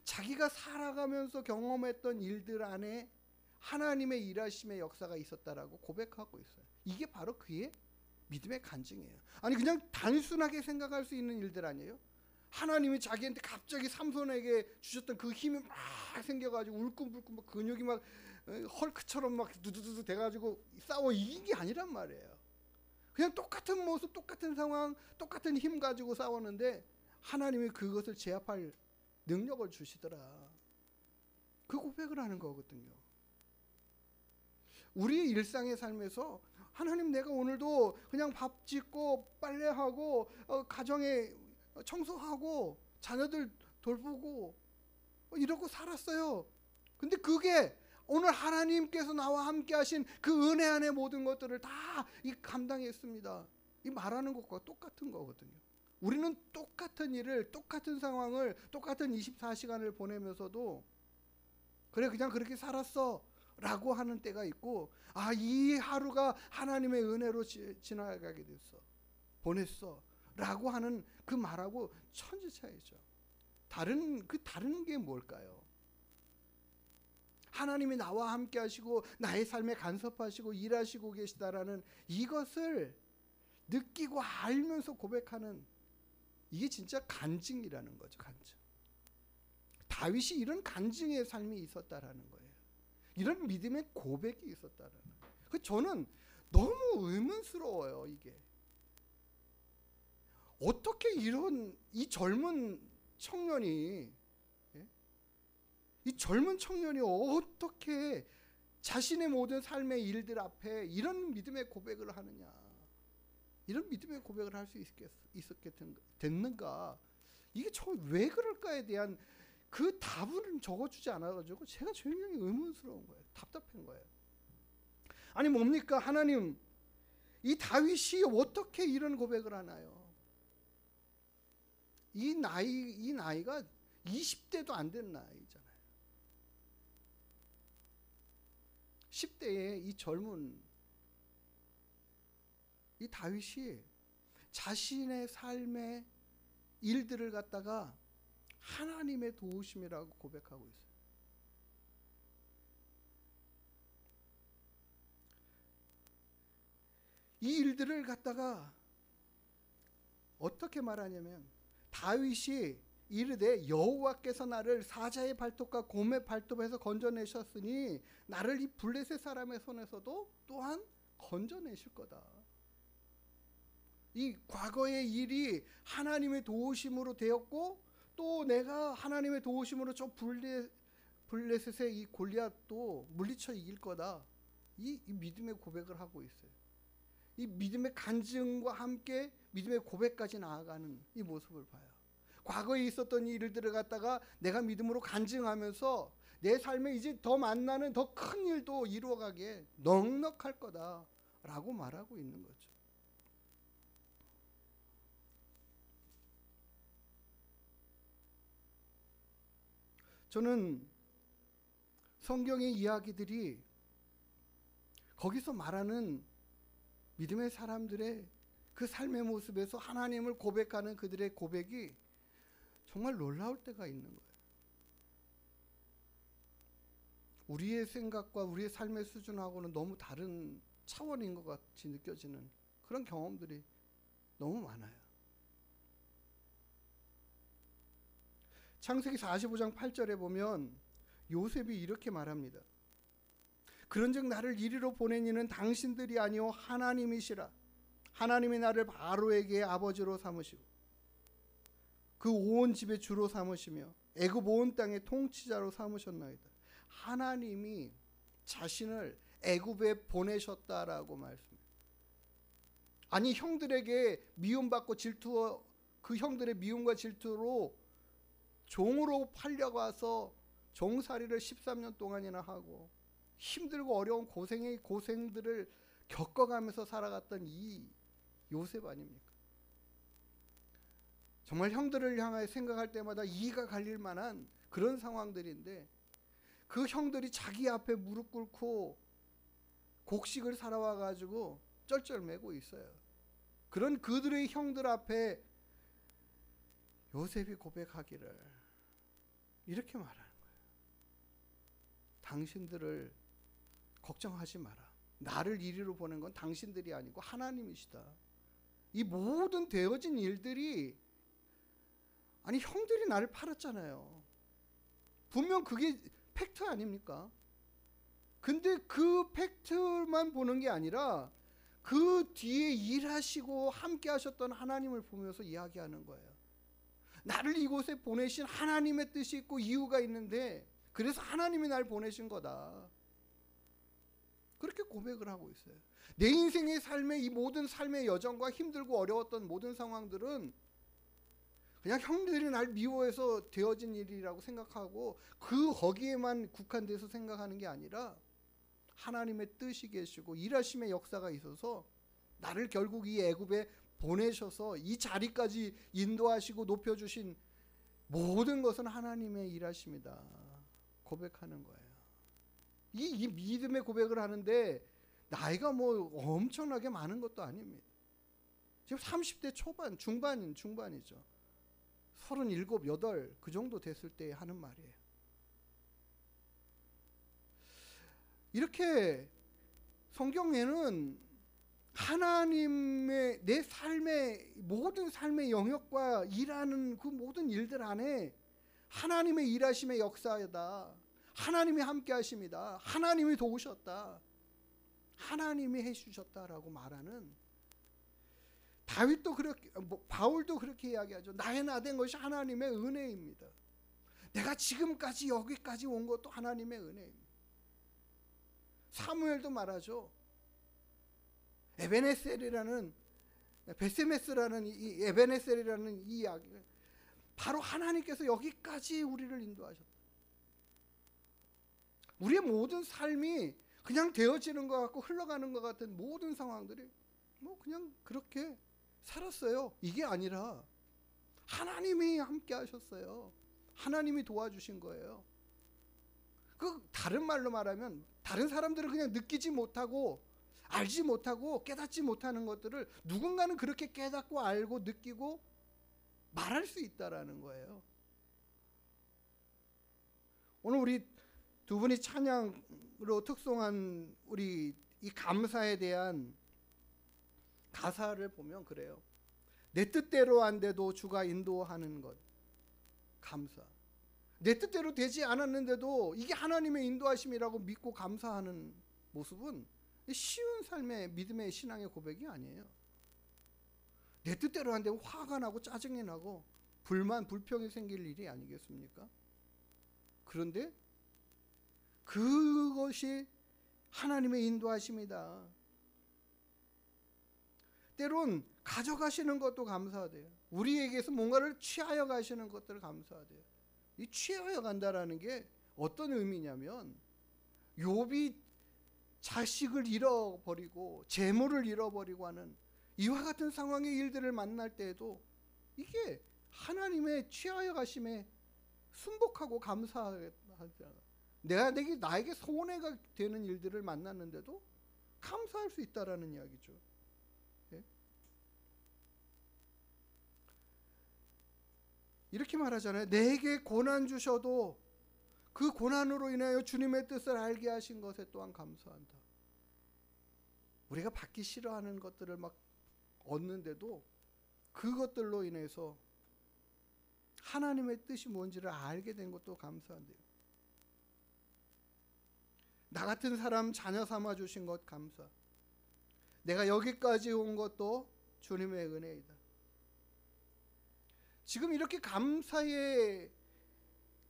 자기가 살아가면서 경험했던 일들 안에 하나님의 일하심의 역사가 있었다라고 고백하고 있어요. 이게 바로 그의 믿음의 간증이에요. 아니, 그냥 단순하게 생각할 수 있는 일들 아니에요? 하나님이 자기한테 갑자기 삼손에게 주셨던 그 힘이 막 생겨가지고 울끈불끈 막 근육이 막 헐크처럼 막 두두두두 돼가지고 싸워 이긴 게 아니란 말이에요. 그냥 똑같은 모습, 똑같은 상황, 똑같은 힘 가지고 싸웠는데 하나님이 그것을 제압할 능력을 주시더라. 그 고백을 하는 거거든요. 우리의 일상의 삶에서 하나님, 내가 오늘도 그냥 밥 짓고 빨래하고 가정에 청소하고 자녀들 돌보고 이러고 살았어요. 근데 그게 오늘 하나님께서 나와 함께 하신 그 은혜 안에 모든 것들을 다 이 감당했습니다. 이 말하는 것과 똑같은 거거든요. 우리는 똑같은 일을, 똑같은 상황을, 똑같은 24시간을 보내면서도 그래, 그냥 그렇게 살았어 라고 하는 때가 있고, 아, 이 하루가 하나님의 은혜로 지나가게 됐어, 보냈어 라고 하는 그 말하고 천지 차이죠. 다른 게 뭘까요? 하나님이 나와 함께 하시고 나의 삶에 간섭하시고 일하시고 계시다라는 이것을 느끼고 알면서 고백하는, 이게 진짜 간증이라는 거죠. 간증. 다윗이 이런 간증의 삶이 있었다라는 거예요. 이런 믿음의 고백이 있었다라는 거예요. 저는 너무 의문스러워요. 이게 어떻게 이 젊은 청년이 어떻게 자신의 모든 삶의 일들 앞에 이런 믿음의 고백을 하느냐, 이런 믿음의 고백을 할 수 있었게 됐는가, 이게 왜 그럴까에 대한 그 답을 적어주지 않아가지고 제가 굉장히 의문스러운 거예요. 답답한 거예요. 아니, 뭡니까? 하나님, 이 다윗이 어떻게 이런 고백을 하나요? 이 나이가 20대도 안 된 나이잖아요. 10대의 이 젊은 이 다윗이 자신의 삶의 일들을 갖다가 하나님의 도우심이라고 고백하고 있어요. 이 일들을 갖다가 어떻게 말하냐면, 다윗이 이르되 여호와께서 나를 사자의 발톱과 곰의 발톱에서 건져내셨으니 나를 이 블레셋 사람의 손에서도 또한 건져내실 거다. 이 과거의 일이 하나님의 도우심으로 되었고, 또 내가 하나님의 도우심으로 저 블레셋의 이 골리앗도 물리쳐 이길 거다. 이 믿음의 고백을 하고 있어요. 이 믿음의 간증과 함께 믿음의 고백까지 나아가는 이 모습을 봐요. 과거에 있었던 일들을 갖다가 내가 믿음으로 간증하면서 내 삶에 이제 더 만나는 더 큰 일도 이루어가기에 넉넉할 거다라고 말하고 있는 거죠. 저는 성경의 이야기들이 거기서 말하는 믿음의 사람들의 그 삶의 모습에서 하나님을 고백하는 그들의 고백이 정말 놀라울 때가 있는 거예요. 우리의 생각과 우리의 삶의 수준하고는 너무 다른 차원인 것 같이 느껴지는 그런 경험들이 너무 많아요. 창세기 45장 8절에 보면 요셉이 이렇게 말합니다. 그런즉 나를 이리로 보낸 이는 당신들이 아니요 하나님이시라. 하나님이 나를 바로에게 아버지로 삼으시고 그 온 집의 주로 삼으시며 애굽 온 땅의 통치자로 삼으셨나이다. 하나님이 자신을 애굽에 보내셨다라고 말씀해요. 아니 형들에게 미움받고 그 형들의 미움과 질투로 종으로 팔려가서 종살이를 13년 동안이나 하고 힘들고 어려운 고생들을 겪어가면서 살아갔던 이 요셉 아닙니까? 정말 형들을 향하여 생각할 때마다 이가 갈릴 만한 그런 상황들인데 그 형들이 자기 앞에 무릎 꿇고 곡식을 살아와 가지고 쩔쩔매고 있어요. 그런 그들의 형들 앞에 요셉이 고백하기를 이렇게 말하는 거예요. 당신들을 걱정하지 마라. 나를 이리로 보낸 건 당신들이 아니고 하나님이시다. 이 모든 되어진 일들이 아니 형들이 나를 팔았잖아요. 분명 그게 팩트 아닙니까? 근데 그 팩트만 보는 게 아니라 그 뒤에 일하시고 함께 하셨던 하나님을 보면서 이야기하는 거예요. 나를 이곳에 보내신 하나님의 뜻이 있고 이유가 있는데 그래서 하나님이 날 보내신 거다. 그렇게 고백을 하고 있어요. 내 인생의 삶의 이 모든 삶의 여정과 힘들고 어려웠던 모든 상황들은 그냥 형들이 날 미워해서 되어진 일이라고 생각하고 거기에만 국한돼서 생각하는 게 아니라 하나님의 뜻이 계시고 일하심의 역사가 있어서 나를 결국 이 애굽에 보내셔서 이 자리까지 인도하시고 높여주신 모든 것은 하나님의 일하심이다 고백하는 거예요. 이 믿음의 고백을 하는데 나이가 뭐 엄청나게 많은 것도 아닙니다. 지금 30대 초반 중반이죠. 37, 8 그 정도 됐을 때 하는 말이에요. 이렇게 성경에는 하나님의 내 삶의 모든 삶의 영역과 일하는 그 모든 일들 안에 하나님의 일하심의 역사이다. 하나님이 함께 하십니다. 하나님이 도우셨다. 하나님이 해주셨다라고 말하는 다윗도 그렇게 바울도 그렇게 이야기하죠. 나의 나 된 것이 하나님의 은혜입니다. 내가 지금까지 여기까지 온 것도 하나님의 은혜입니다. 사무엘도 말하죠. 베세메스라는 이 에베네셀이라는 이 이야기 바로 하나님께서 여기까지 우리를 인도하셨다. 우리의 모든 삶이 그냥 되어지는 것 같고 흘러가는 것 같은 모든 상황들이 뭐 그냥 그렇게 살았어요. 이게 아니라 하나님이 함께 하셨어요. 하나님이 도와주신 거예요. 그 다른 말로 말하면 다른 사람들은 그냥 느끼지 못하고 알지 못하고 깨닫지 못하는 것들을 누군가는 그렇게 깨닫고 알고 느끼고 말할 수 있다라는 거예요. 오늘 우리 두 분이 찬양으로 특송한 우리 이 감사에 대한 가사를 보면 그래요. 내 뜻대로 안 돼도 주가 인도하는 것 감사. 내 뜻대로 되지 않았는데도 이게 하나님의 인도하심이라고 믿고 감사하는 모습은 쉬운 삶의 믿음의 신앙의 고백이 아니에요. 내 뜻대로 안 되면 화가 나고 짜증이 나고 불평이 생길 일이 아니겠습니까? 그런데 그것이 하나님의 인도하심이다. 때론 가져가시는 것도 감사하대요. 우리에게서 뭔가를 취하여 가시는 것들을 감사하대요. 이 취하여 간다라는 게 어떤 의미냐면 욥이 자식을 잃어버리고 재물을 잃어버리고 하는 이와 같은 상황의 일들을 만날 때에도 이게 하나님의 취하여 가심에 순복하고 감사하다. 나에게 손해가 되는 일들을 만났는데도 감사할 수 있다라는 이야기죠. 예? 이렇게 말하잖아요. 내게 고난 주셔도 그 고난으로 인하여 주님의 뜻을 알게 하신 것에 또한 감사한다. 우리가 받기 싫어하는 것들을 막 얻는데도 그것들로 인해서 하나님의 뜻이 뭔지를 알게 된 것도 감사한데요. 나 같은 사람 자녀 삼아 주신 것 감사. 내가 여기까지 온 것도 주님의 은혜이다. 지금 이렇게 감사의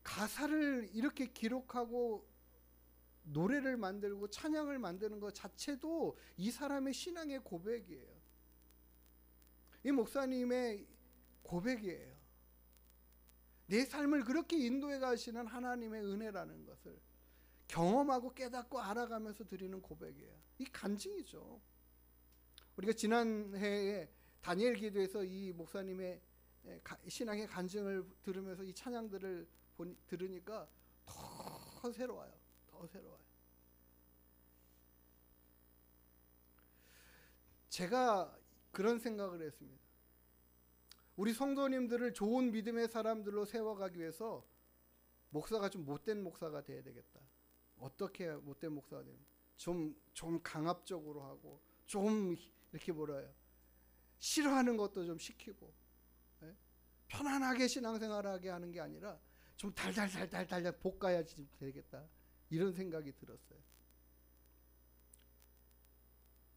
가사를 이렇게 기록하고 노래를 만들고 찬양을 만드는 것 자체도 이 사람의 신앙의 고백이에요. 이 목사님의 고백이에요. 내 삶을 그렇게 인도해 가시는 하나님의 은혜라는 것을 경험하고 깨닫고 알아가면서 드리는 고백이에요. 이 간증이죠. 우리가 지난 해에 다니엘 기도에서 이 목사님의 신앙의 간증을 들으면서 이 찬양들을 들으니까 더 새로워요. 더 새로워요. 제가 그런 생각을 했습니다. 우리 성도님들을 좋은 믿음의 사람들로 세워가기 위해서 목사가 좀 못된 목사가 돼야 되겠다. 어떻게 해야 못된 목사가 되는? 좀 강압적으로 하고 좀 이렇게 뭐라요? 싫어하는 것도 좀 시키고, 예? 편안하게 신앙생활하게 하는 게 아니라 좀 달달 볶아야지 되겠다. 이런 생각이 들었어요.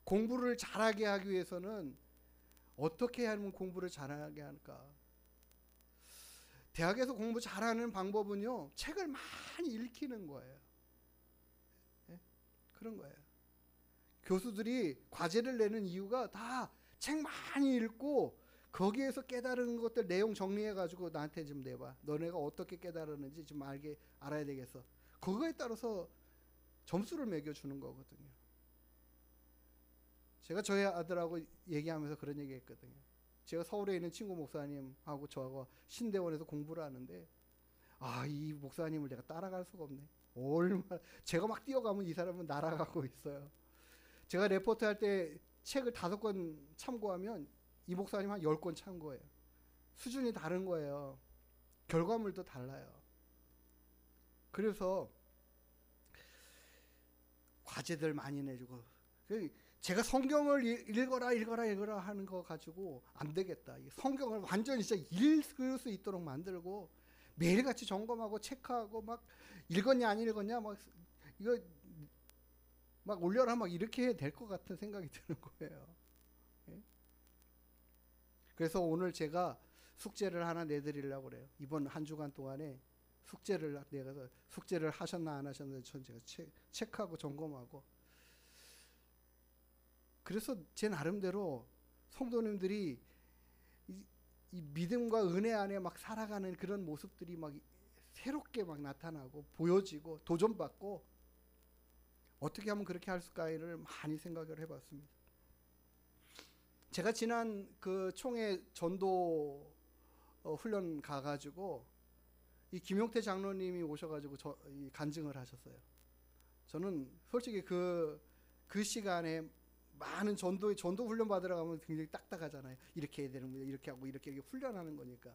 공부를 잘하게 하기 위해서는 어떻게 하면 공부를 잘하게 할까? 대학에서 공부 잘하는 방법은요, 책을 많이 읽히는 거예요. 네? 그런 거예요. 교수들이 과제를 내는 이유가 다 책 많이 읽고 거기에서 깨달은 것들 내용 정리해가지고 나한테 좀 내봐. 너네가 어떻게 깨달았는지 좀 알아야 되겠어. 그거에 따라서 점수를 매겨주는 거거든요. 제가 저희 아들하고 얘기하면서 그런 얘기 했거든요. 제가 서울에 있는 친구 목사님하고 저하고 신대원에서 공부를 하는데, 이 목사님을 내가 따라갈 수가 없네. 얼마나 제가 막 뛰어가면 이 사람은 날아가고 있어요. 제가 레포트 할 때 책을 5권 참고하면 이 목사님 한 10권 참고해요. 수준이 다른 거예요. 결과물도 달라요. 그래서 과제들 많이 내주고, 제가 성경을 읽어라 하는 거 가지고 안 되겠다. 성경을 완전히 진짜 읽을 수 있도록 만들고 매일같이 점검하고 체크하고 막 읽었냐 안 읽었냐 막 이거 막 올려라 막 이렇게 해야 될 것 같은 생각이 드는 거예요. 예? 그래서 오늘 제가 숙제를 하나 내드리려고 그래요. 이번 한 주간 동안에 숙제를 내가서 숙제를 하셨나 안 하셨나 전 제가 체크하고 점검하고, 그래서 제 나름대로 성도님들이 이 믿음과 은혜 안에 막 살아가는 그런 모습들이 막 새롭게 막 나타나고 보여지고 도전받고 어떻게 하면 그렇게 할 수까를 많이 생각을 해봤습니다. 제가 지난 그 총회 전도 훈련 가가지고 이 김용태 장로님이 오셔가지고 이 간증을 하셨어요. 저는 솔직히 그 시간에 많은 전도 훈련 받으러 가면 굉장히 딱딱하잖아요. 이렇게 해야 되는 거예요. 이렇게 하고 이렇게 훈련하는 거니까.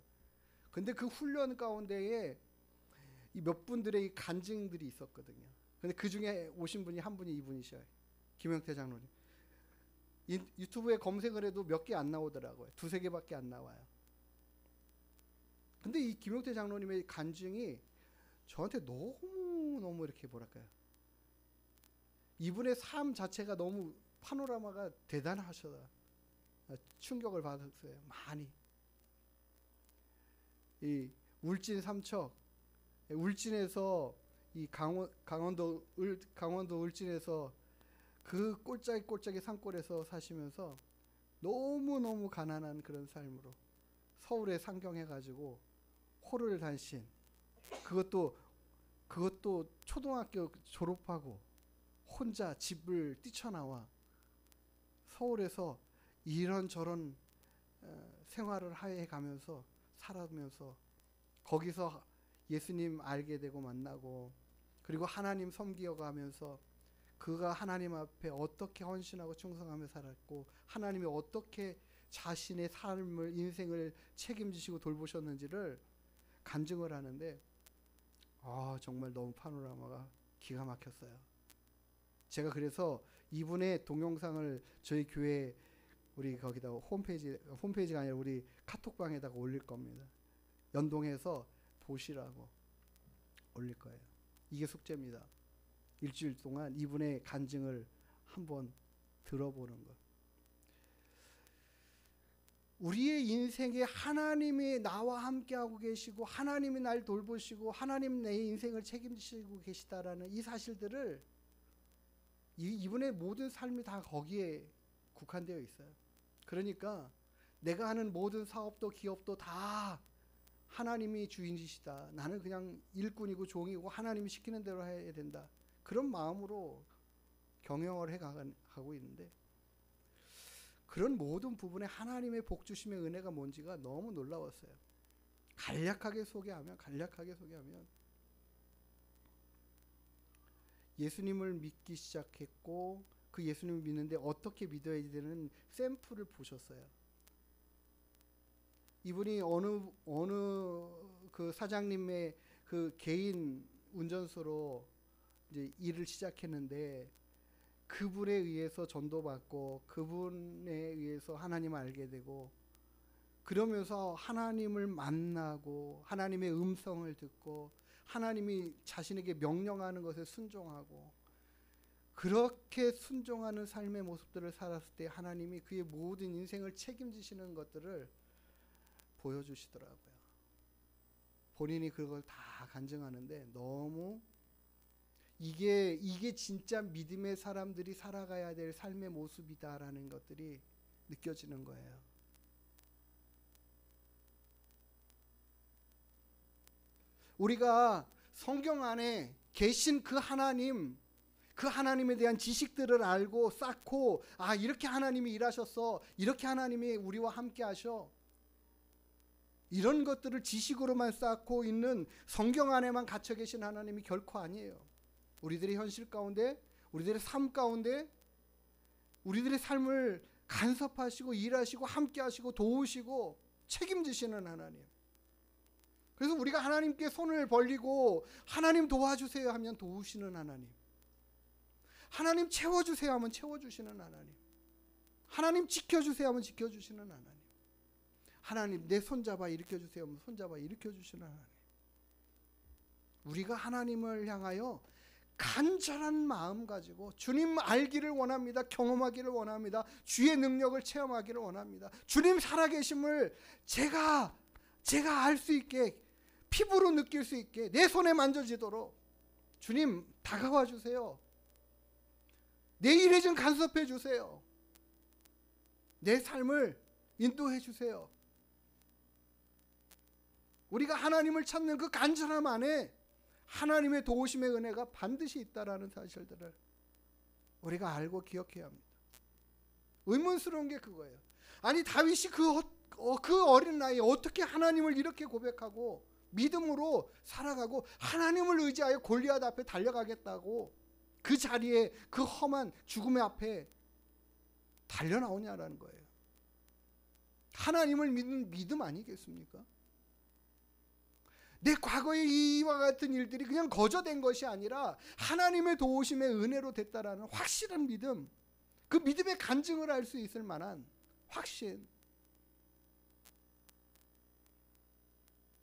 근데 그 훈련 가운데에 이 몇 분들의 이 간증들이 있었거든요. 근데 그 중에 오신 분이 한 분이 이분이셔요. 김영태 장로님. 유튜브에 검색을 해도 몇 개 안 나오더라고요. 2-3개밖에 안 나와요. 근데 이 김영태 장로님의 간증이 저한테 너무 이렇게 뭐랄까요? 이분의 삶 자체가 너무 파노라마가 대단하셔서 충격을 받았어요. 많이. 이 울진 삼척, 울진에서 이 강원도 울진에서 그 꼴짝이 산골에서 사시면서 너무 가난한 그런 삶으로 서울에 상경해가지고 호를 단신, 그것도 초등학교 졸업하고 혼자 집을 뛰쳐나와 서울에서 이런저런 생활을 해가면서 살아가면서 거기서 예수님 알게 되고 만나고, 그리고 하나님 섬기어가면서 그가 하나님 앞에 어떻게 헌신하고 충성하며 살았고 하나님이 어떻게 자신의 삶을 인생을 책임지시고 돌보셨는지를 간증을 하는데 정말 너무 파노라마가 기가 막혔어요. 제가 그래서 이분의 동영상을 저희 교회 우리 거기다 홈페이지가 아니라 우리 카톡방에다가 올릴 겁니다. 연동해서 보시라고 올릴 거예요. 이게 숙제입니다. 일주일 동안 이분의 간증을 한번 들어보는 것. 우리의 인생에 하나님이 나와 함께하고 계시고 하나님이 날 돌보시고 하나님 내 인생을 책임지시고 계시다라는 이 사실들을 이분의 모든 삶이 다 거기에 국한되어 있어요. 그러니까 내가 하는 모든 사업도 기업도 다 하나님이 주인이시다. 나는 그냥 일꾼이고 종이고 하나님이 시키는 대로 해야 된다. 그런 마음으로 경영을 해가고 있는데 그런 모든 부분에 하나님의 복주심의 은혜가 뭔지가 너무 놀라웠어요. 간략하게 소개하면 예수님을 믿기 시작했고 그 예수님을 믿는데 어떻게 믿어야 되는 샘플을 보셨어요. 이분이 어느 그 사장님의 그 개인 운전소로 이제 일을 시작했는데 그분에 의해서 전도받고 그분에 의해서 하나님을 알게 되고 그러면서 하나님을 만나고 하나님의 음성을 듣고 하나님이 자신에게 명령하는 것에 순종하고 그렇게 순종하는 삶의 모습들을 살았을 때 하나님이 그의 모든 인생을 책임지시는 것들을 보여주시더라고요. 본인이 그걸 다 간증하는데 너무 이게 진짜 믿음의 사람들이 살아가야 될 삶의 모습이다라는 것들이 느껴지는 거예요. 우리가 성경 안에 계신 그 하나님에 대한 지식들을 알고 쌓고 이렇게 하나님이 일하셨어. 이렇게 하나님이 우리와 함께 하셔. 이런 것들을 지식으로만 쌓고 있는 성경 안에만 갇혀 계신 하나님이 결코 아니에요. 우리들의 현실 가운데, 우리들의 삶 가운데, 우리들의 삶을 간섭하시고 일하시고 함께 하시고 도우시고 책임지시는 하나님. 그래서 우리가 하나님께 손을 벌리고 하나님 도와주세요 하면 도우시는 하나님. 하나님 채워주세요 하면 채워주시는 하나님. 하나님 지켜주세요 하면 지켜주시는 하나님. 하나님 내 손잡아 일으켜주세요 하면 손잡아 일으켜주시는 하나님. 우리가 하나님을 향하여 간절한 마음 가지고 주님 알기를 원합니다. 경험하기를 원합니다. 주의 능력을 체험하기를 원합니다. 주님 살아계심을 제가 알 수 있게 피부로 느낄 수 있게 내 손에 만져지도록 주님 다가와 주세요. 내 일에 좀 간섭해 주세요. 내 삶을 인도해 주세요. 우리가 하나님을 찾는 그 간절함 안에 하나님의 도우심의 은혜가 반드시 있다라는 사실들을 우리가 알고 기억해야 합니다. 의문스러운 게 그거예요. 아니 다윗이 그 어린 나이에 어떻게 하나님을 이렇게 고백하고 믿음으로 살아가고 하나님을 의지하여 골리앗 앞에 달려가겠다고 그 자리에 그 험한 죽음의 앞에 달려나오냐라는 거예요. 하나님을 믿는 믿음 아니겠습니까? 내 과거의 이와 같은 일들이 그냥 거저된 것이 아니라 하나님의 도우심의 은혜로 됐다라는 확실한 믿음, 그 믿음의 간증을 할 수 있을 만한 확신.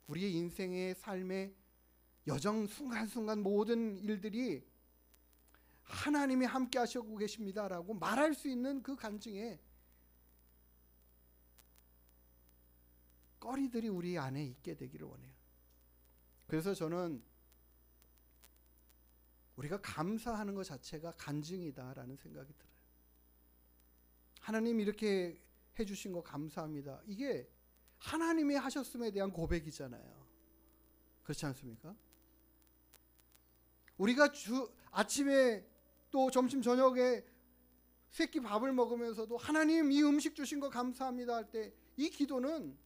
우리의 인생의 삶의 여정 순간순간 모든 일들이 하나님이 함께 하시고 계십니다라고 말할 수 있는 그 간증에 거리들이 우리 안에 있게 되기를 원해요. 그래서 저는 우리가 감사하는 것 자체가 간증이다라는 생각이 들어요. 하나님 이렇게 해주신 거 감사합니다. 이게 하나님이 하셨음에 대한 고백이잖아요. 그렇지 않습니까? 우리가 아침에 또 점심 저녁에 새끼 밥을 먹으면서도 하나님 이 음식 주신 거 감사합니다 할 때 이 기도는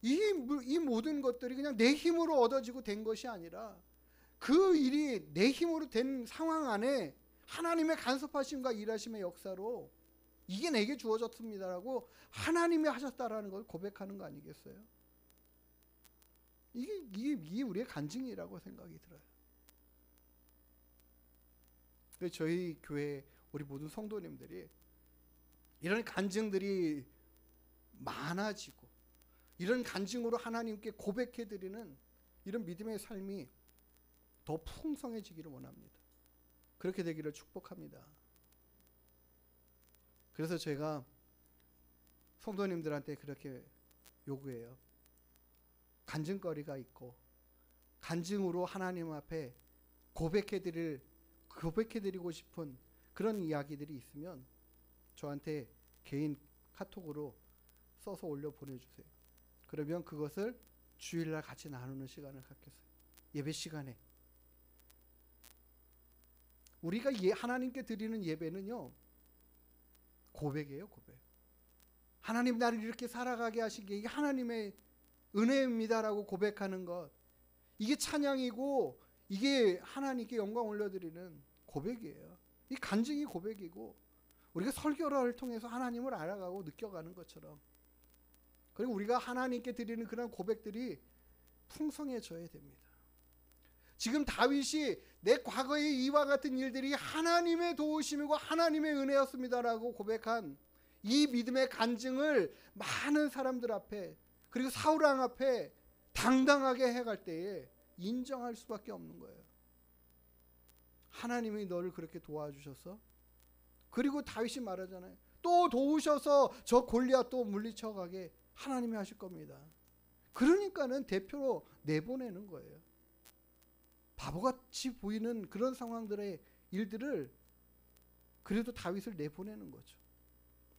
이 모든 것들이 그냥 내 힘으로 얻어지고 된 것이 아니라 그 일이 내 힘으로 된 상황 안에 하나님의 간섭하심과 일하심의 역사로 이게 내게 주어졌습니다라고 하나님이 하셨다라는 걸 고백하는 거 아니겠어요? 이게 우리의 간증이라고 생각이 들어요. 그래서 저희 교회 우리 모든 성도님들이 이런 간증들이 많아지고 이런 간증으로 하나님께 고백해드리는 이런 믿음의 삶이 더 풍성해지기를 원합니다. 그렇게 되기를 축복합니다. 그래서 제가 성도님들한테 그렇게 요구해요. 간증거리가 있고 간증으로 하나님 앞에 고백해드리고 싶은 그런 이야기들이 있으면 저한테 개인 카톡으로 써서 올려 보내주세요. 그러면 그것을 주일날 같이 나누는 시간을 갖겠어요. 예배 시간에. 우리가 하나님께 드리는 예배는요, 고백이에요, 고백. 하나님 나를 이렇게 살아가게 하신 게 이게 하나님의 은혜입니다라고 고백하는 것, 이게 찬양이고 이게 하나님께 영광 올려드리는 고백이에요. 이 간증이 고백이고 우리가 설교를 통해서 하나님을 알아가고 느껴가는 것처럼, 그리고 우리가 하나님께 드리는 그런 고백들이 풍성해져야 됩니다. 지금 다윗이 내 과거의 이와 같은 일들이 하나님의 도우심이고 하나님의 은혜였습니다라고 고백한 이 믿음의 간증을 많은 사람들 앞에, 그리고 사울 왕 앞에 당당하게 해갈 때에 인정할 수밖에 없는 거예요. 하나님이 너를 그렇게 도와주셔서, 그리고 다윗이 말하잖아요. 또 도우셔서 저 골리앗 또 물리쳐가게 하나님이 하실 겁니다. 그러니까는 대표로 내보내는 거예요. 바보같이 보이는 그런 상황들의 일들을 그래도 다윗을 내보내는 거죠.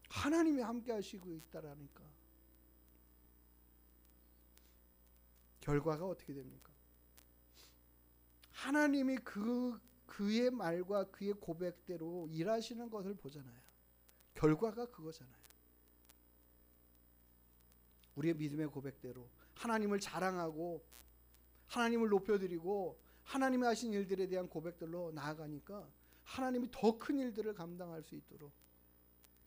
하나님이 함께 하시고 있다라니까. 결과가 어떻게 됩니까? 하나님이 그의 말과 그의 고백대로 일하시는 것을 보잖아요. 결과가 그거잖아요. 우리의 믿음의 고백대로 하나님을 자랑하고 하나님을 높여드리고 하나님이 하신 일들에 대한 고백들로 나아가니까 하나님이 더 큰 일들을 감당할 수 있도록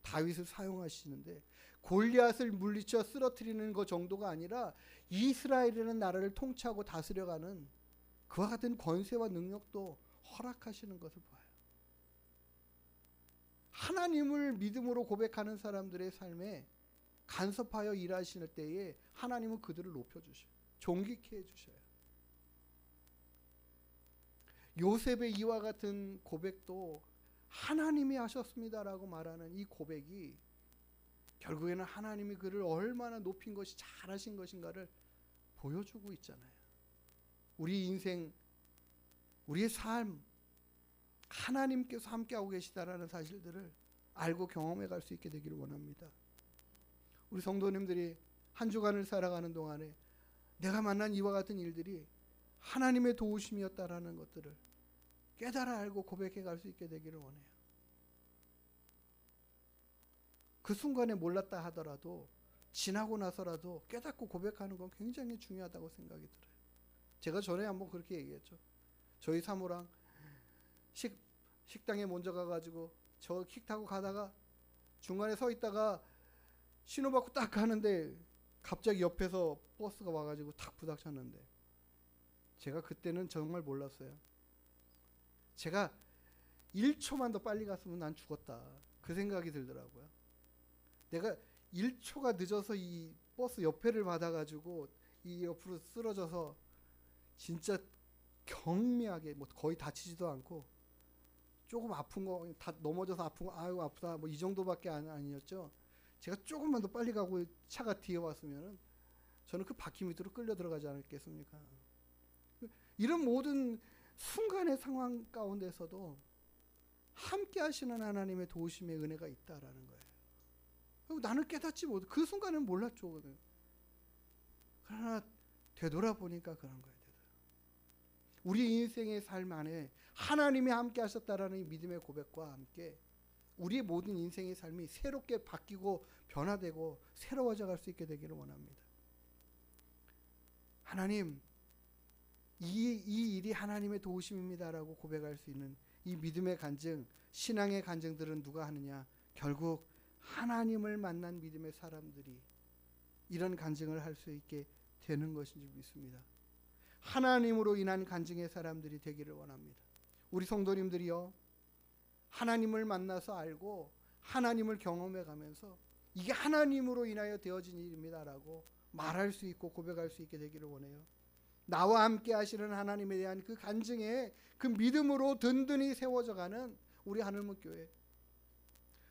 다윗을 사용하시는데, 골리앗을 물리쳐 쓰러뜨리는 것 정도가 아니라 이스라엘이라는 나라를 통치하고 다스려가는 그와 같은 권세와 능력도 허락하시는 것을 봐요. 하나님을 믿음으로 고백하는 사람들의 삶에 간섭하여 일하시는 때에 하나님은 그들을 높여주셔요. 존귀케 해주셔요. 요셉의 이와 같은 고백도 하나님이 하셨습니다라고 말하는 이 고백이 결국에는 하나님이 그를 얼마나 높인 것이 잘하신 것인가를 보여주고 있잖아요. 우리 인생, 우리의 삶, 하나님께서 함께하고 계시다라는 사실들을 알고 경험해 갈 수 있게 되기를 원합니다. 우리 성도님들이 한 주간을 살아가는 동안에 내가 만난 이와 같은 일들이 하나님의 도우심이었다라는 것들을 깨달아 알고 고백해 갈 수 있게 되기를 원해요. 그 순간에 몰랐다 하더라도 지나고 나서라도 깨닫고 고백하는 건 굉장히 중요하다고 생각이 들어요. 제가 전에 한번 그렇게 얘기했죠. 저희 사모랑 식당에 먼저 가가지고 저 킥 타고 가다가 중간에 서 있다가 신호받고 딱 가는데 갑자기 옆에서 버스가 와가지고 탁 부닥쳤는데, 제가 그때는 정말 몰랐어요. 제가 1초만 더 빨리 갔으면 난 죽었다, 그 생각이 들더라고요. 내가 1초가 늦어서 이 버스 옆에를 받아가지고 이 옆으로 쓰러져서 진짜 경미하게, 뭐 거의 다치지도 않고 조금 아픈 거, 다 넘어져서 아픈 거, 아유 아프다, 뭐 이 정도밖에 아니었죠. 제가 조금만 더 빨리 가고 차가 뒤에 왔으면 저는 그 바퀴 밑으로 끌려 들어가지 않았겠습니까? 이런 모든 순간의 상황 가운데서도 함께 하시는 하나님의 도우심의 은혜가 있다라는 거예요. 그리고 나는 깨닫지 못, 그 순간은 몰랐죠. 그러나 되돌아보니까 그런 거예요. 우리 인생의 삶 안에 하나님이 함께 하셨다라는 이 믿음의 고백과 함께 우리의 모든 인생의 삶이 새롭게 바뀌고 변화되고 새로워져 갈 수 있게 되기를 원합니다. 하나님, 이 일이 하나님의 도우심입니다라고 고백할 수 있는 이 믿음의 간증, 신앙의 간증들은 누가 하느냐? 결국 하나님을 만난 믿음의 사람들이 이런 간증을 할 수 있게 되는 것인지 믿습니다. 하나님으로 인한 간증의 사람들이 되기를 원합니다. 우리 성도님들이요, 하나님을 만나서 알고 하나님을 경험해 가면서 이게 하나님으로 인하여 되어진 일입니다라고 말할 수 있고 고백할 수 있게 되기를 원해요. 나와 함께 하시는 하나님에 대한 그 간증에 그 믿음으로 든든히 세워져 가는 우리 하늘문 교회,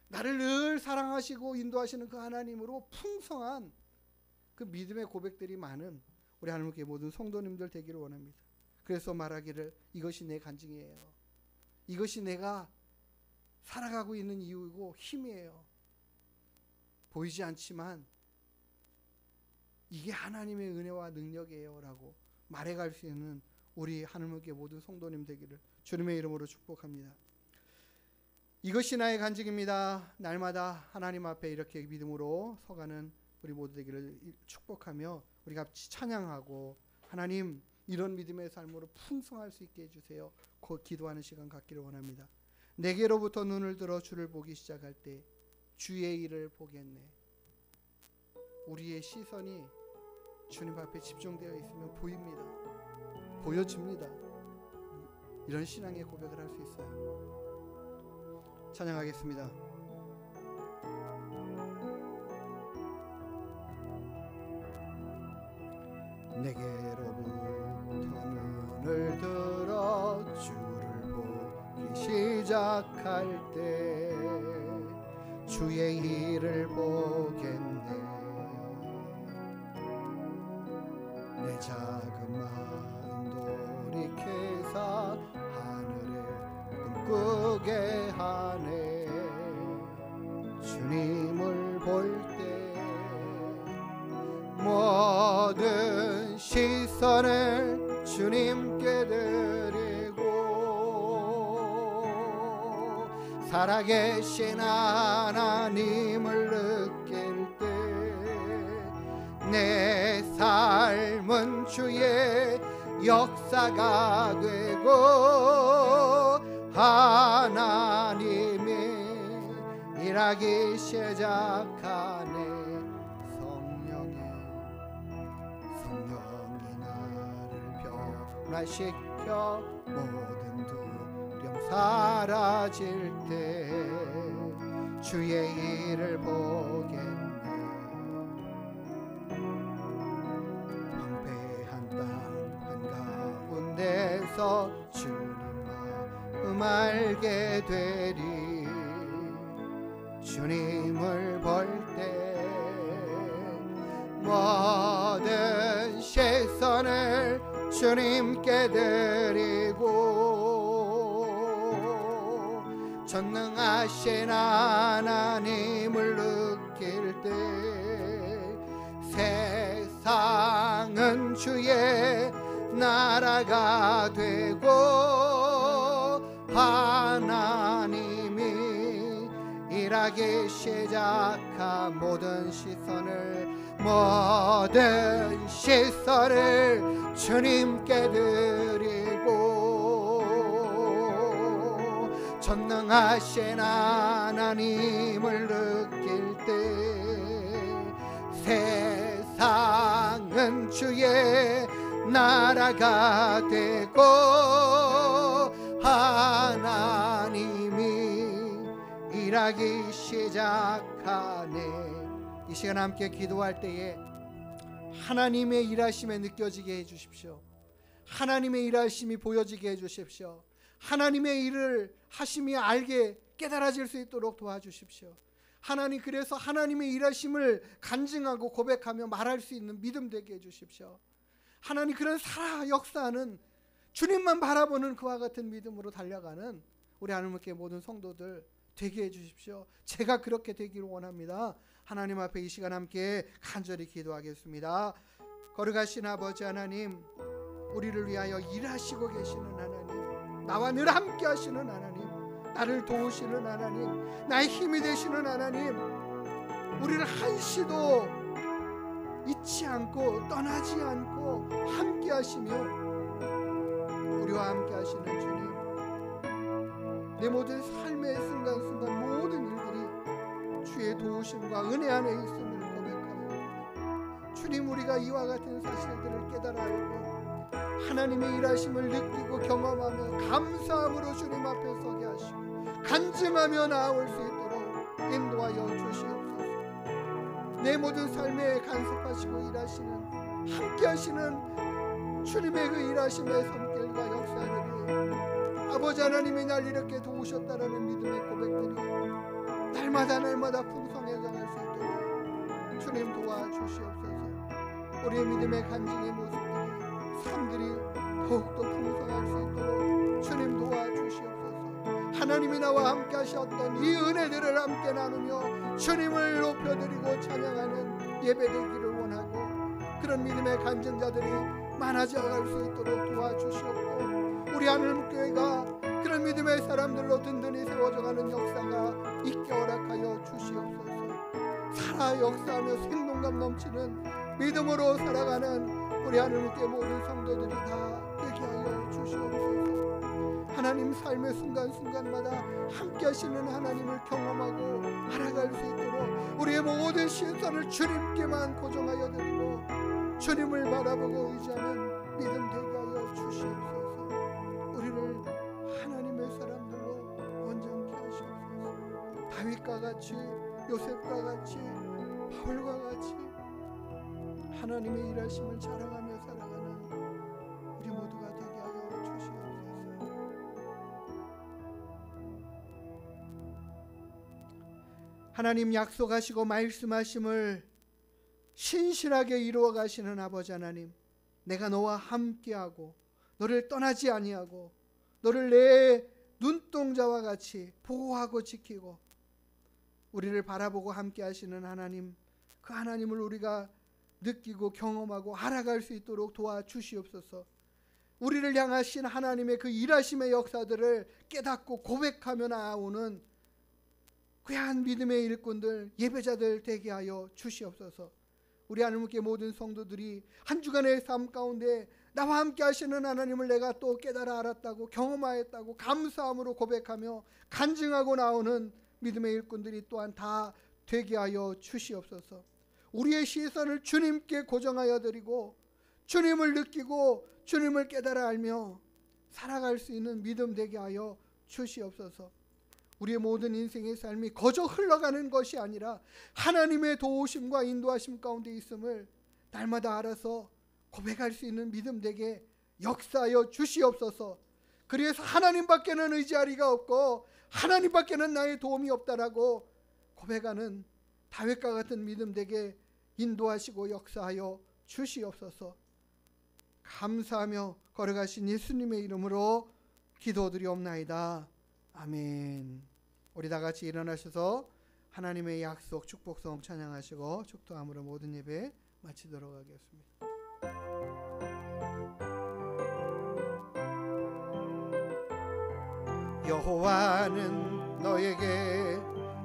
나를 늘 사랑하시고 인도하시는 그 하나님으로 풍성한 그 믿음의 고백들이 많은 우리 하늘문 교회 모든 성도님들 되기를 원합니다. 그래서 말하기를 이것이 내 간증이에요. 이것이 내가 살아가고 있는 이유이고 힘이에요. 보이지 않지만 이게 하나님의 은혜와 능력이에요 라고 말해갈 수 있는 우리 하늘문 교회 모든 성도님 되기를 주님의 이름으로 축복합니다. 이것이 나의 간증입니다. 날마다 하나님 앞에 이렇게 믿음으로 서가는 우리 모두 되기를 축복하며 우리 같이 찬양하고 하나님 이런 믿음의 삶으로 풍성할 수 있게 해주세요. 곧 기도하는 시간 갖기를 원합니다. 내게로부터 눈을 들어 주를 보기 시작할 때 주의 일을 보겠네. 우리의 시선이 주님 앞에 집중되어 있으면 보입니다. 보여집니다. 이런 신앙의 고백을 할 수 있어요. 찬양하겠습니다. 내게로부터 눈을 들어 주를 보기 시작할 때 주의 일을 보겠네. 내 작은 마음 돌이켜서 하늘을 꿈꾸게 하네. 주님을 볼 때 모든 시선을 주님께 드리고 살아계신 하나님을 느낄 때 내 삶은 주의 역사가 되고 하나님이 일하기 시작하네. 성령이 나를 변화시켜 모든 두려움 사라질 때 주의 일을 보겠네. 황폐한 땅 한가운데서 주님 마음 알게 되리. 주님을 볼 때 모든 시선을 주님께 드리고 전능하신 하나님을 느낄 때 세상은 주의 나라가 되고 하나님이 일하기 시작한 모든 시선을 주님께 드리고 전능하신 하나님을 느낄 때 세상은 주의 나라가 되고 하나님이 일하기 시작하네. 이 시간 함께 기도할 때에 하나님의 일하심에 느껴지게 해주십시오. 하나님의 일하심이 보여지게 해주십시오. 하나님의 일을 하심이 알게 깨달아질 수 있도록 도와주십시오. 하나님, 그래서 하나님의 일하심을 간증하고 고백하며 말할 수 있는 믿음 되게 해주십시오. 하나님, 그런 살아 역사하는 주님만 바라보는 그와 같은 믿음으로 달려가는 우리 하나님께 모든 성도들 되게 해주십시오. 제가 그렇게 되기를 원합니다. 하나님 앞에 이 시간 함께 간절히 기도하겠습니다. 거룩하신 아버지 하나님, 우리를 위하여 일하시고 계시는 하나님, 나와 늘 함께 하시는 하나님, 나를 도우시는 하나님, 나의 힘이 되시는 하나님, 우리를 한시도 잊지 않고 떠나지 않고 함께 하시며 우리와 함께 하시는 주님, 내 모든 삶의 순간순간 모든 일들이 주의 도우심과 은혜 안에 있음을 고백하며 주님, 우리가 이와 같은 사실들을 깨달아 알고 하나님의 일하심을 느끼고 경험하며 감사함으로 주님 앞에 서게 하시고 간증하며 나아올 수 있도록 인도하여 주시옵소서. 내 모든 삶에 간섭하시고 일하시는 함께 하시는 주님의 그 일하심의 손길과 역사들이 아버지 하나님이 날 이렇게 도우셨다라는 믿음의 고백들이 날마다 풍성해져 갈 수 있도록 주님 도와주시옵소서. 우리의 믿음의 간증의 모습들이 삶들이 더욱더 풍성할 수 있도록 주님 도와주시옵소서. 하나님이 나와 함께 하셨던 이 은혜들을 함께 나누며 주님을 높여드리고 찬양하는 예배되기를 원하고 그런 믿음의 간증자들이 많아져 갈 수 있도록 도와주시옵고 우리 하늘목교회가 그런 믿음의 사람들로 든든히 세워져가는 역사가 있게 허락하여 주시옵소서. 살아 역사하며 생동감 넘치는 믿음으로 살아가는 우리 하늘목교회 모든 성도들이 다 되게 하여 주시옵소서. 하나님 삶의 순간순간마다 함께 하시는 하나님을 경험하고 알아갈 수 있도록 우리의 모든 시선을 주님께만 고정하여 드리고 주님을 바라보고 의지하는 믿음 되게 하여 주시옵소서. 우리를 하나님의 사람들로 온전케 하시옵소서. 다윗과 같이 요셉과 같이 바울과 같이 하나님의 일하심을 자랑하며 살아가는 우리 모두가 되게 하여 주시옵소서. 하나님 약속하시고 말씀하심을 신실하게 이루어 가시는 아버지 하나님, 내가 너와 함께하고 너를 떠나지 아니하고 너를 내 눈동자와 같이 보호하고 지키고 우리를 바라보고 함께 하시는 하나님, 그 하나님을 우리가 느끼고 경험하고 알아갈 수 있도록 도와주시옵소서. 우리를 향하신 하나님의 그 일하심의 역사들을 깨닫고 고백하며 나아오는 귀한 믿음의 일꾼들, 예배자들 되게 하여 주시옵소서. 우리 하나님께 모든 성도들이 한 주간의 삶 가운데 나와 함께 하시는 하나님을 내가 또 깨달아 알았다고 경험하였다고 감사함으로 고백하며 간증하고 나오는 믿음의 일꾼들이 또한 다 되게 하여 주시옵소서. 우리의 시선을 주님께 고정하여 드리고 주님을 느끼고 주님을 깨달아 알며 살아갈 수 있는 믿음 되게 하여 주시옵소서. 우리의 모든 인생의 삶이 거저 흘러가는 것이 아니라 하나님의 도우심과 인도하심 가운데 있음을 날마다 알아서 고백할 수 있는 믿음 되게 역사하여 주시옵소서. 그래서 하나님밖에는 의지할 리가 없고 하나님밖에는 나의 도움이 없다라고 고백하는 다윗과 같은 믿음 되게 인도하시고 역사하여 주시옵소서. 감사하며 걸어가신 예수님의 이름으로 기도드리옵나이다. 아멘. 우리 다 같이 일어나셔서 하나님의 약속 축복성 찬양하시고 축도함으로 모든 예배 마치도록 하겠습니다. 여호와는 너에게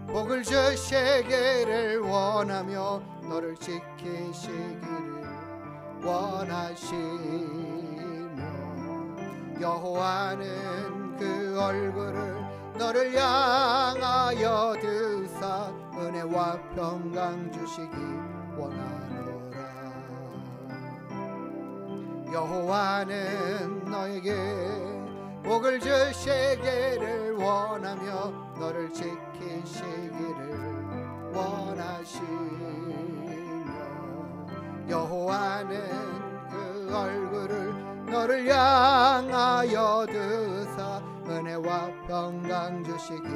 복을 주시기를 원하며 너를 지키시기를 원하시며 여호와는 그 얼굴을 너를 향하여 드사 은혜와 평강 주시기 원하노라. 여호와는 너에게 복을 주시기를 원하며 너를 지키시기를 원하시며 여호와는 그 얼굴을 너를 향하여 드사 은혜와 평강 주시기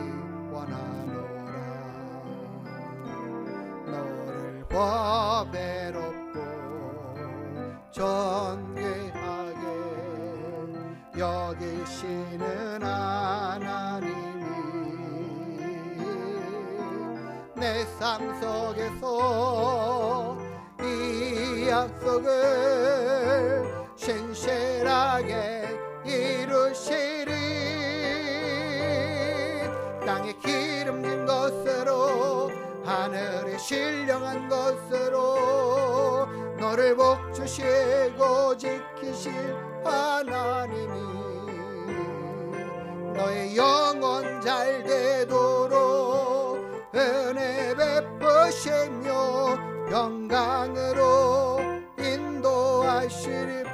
원하노라. 너를 보배롭고 존귀하게 여기시는 하나님이 내 삶 속에서 이 약속을 신실하게 이루시리. 땅에 기름진 것으로 하늘에 신령한 것으로 너를 복주시고 지키실 하나님이 너의 영혼 잘 되도록 은혜 베푸시며 평강으로 인도하시리.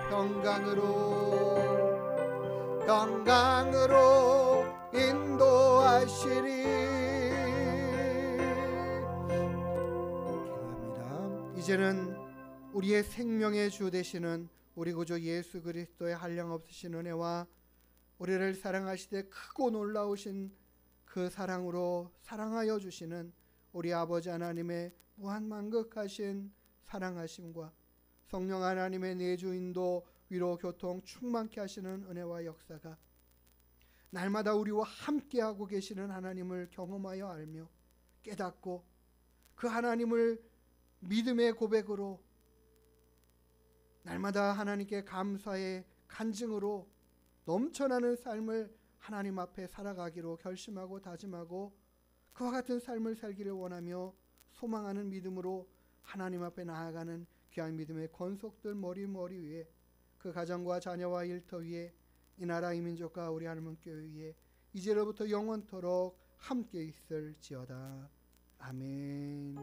영광으로 인도하시리. 기도합니다. 이제는 우리의 생명의 주 되시는 우리 구주 예수 그리스도의 한량없으신 은혜와 우리를 사랑하시되 크고 놀라우신 그 사랑으로 사랑하여 주시는 우리 아버지 하나님의 무한만극하신 사랑하심과 성령 하나님의 내주 인도 위로 교통 충만케 하시는 은혜와 역사가 날마다 우리와 함께하고 계시는 하나님을 경험하여 알며 깨닫고 그 하나님을 믿음의 고백으로 날마다 하나님께 감사의 간증으로 넘쳐나는 삶을 하나님 앞에 살아가기로 결심하고 다짐하고 그와 같은 삶을 살기를 원하며 소망하는 믿음으로 하나님 앞에 나아가는 귀한 믿음의 권속들 머리 위에 그 가정과 자녀와 일터 위에 이 나라 이 민족과 우리 하나님교회 위에 이제로부터 영원토록 함께 있을지어다. 아멘.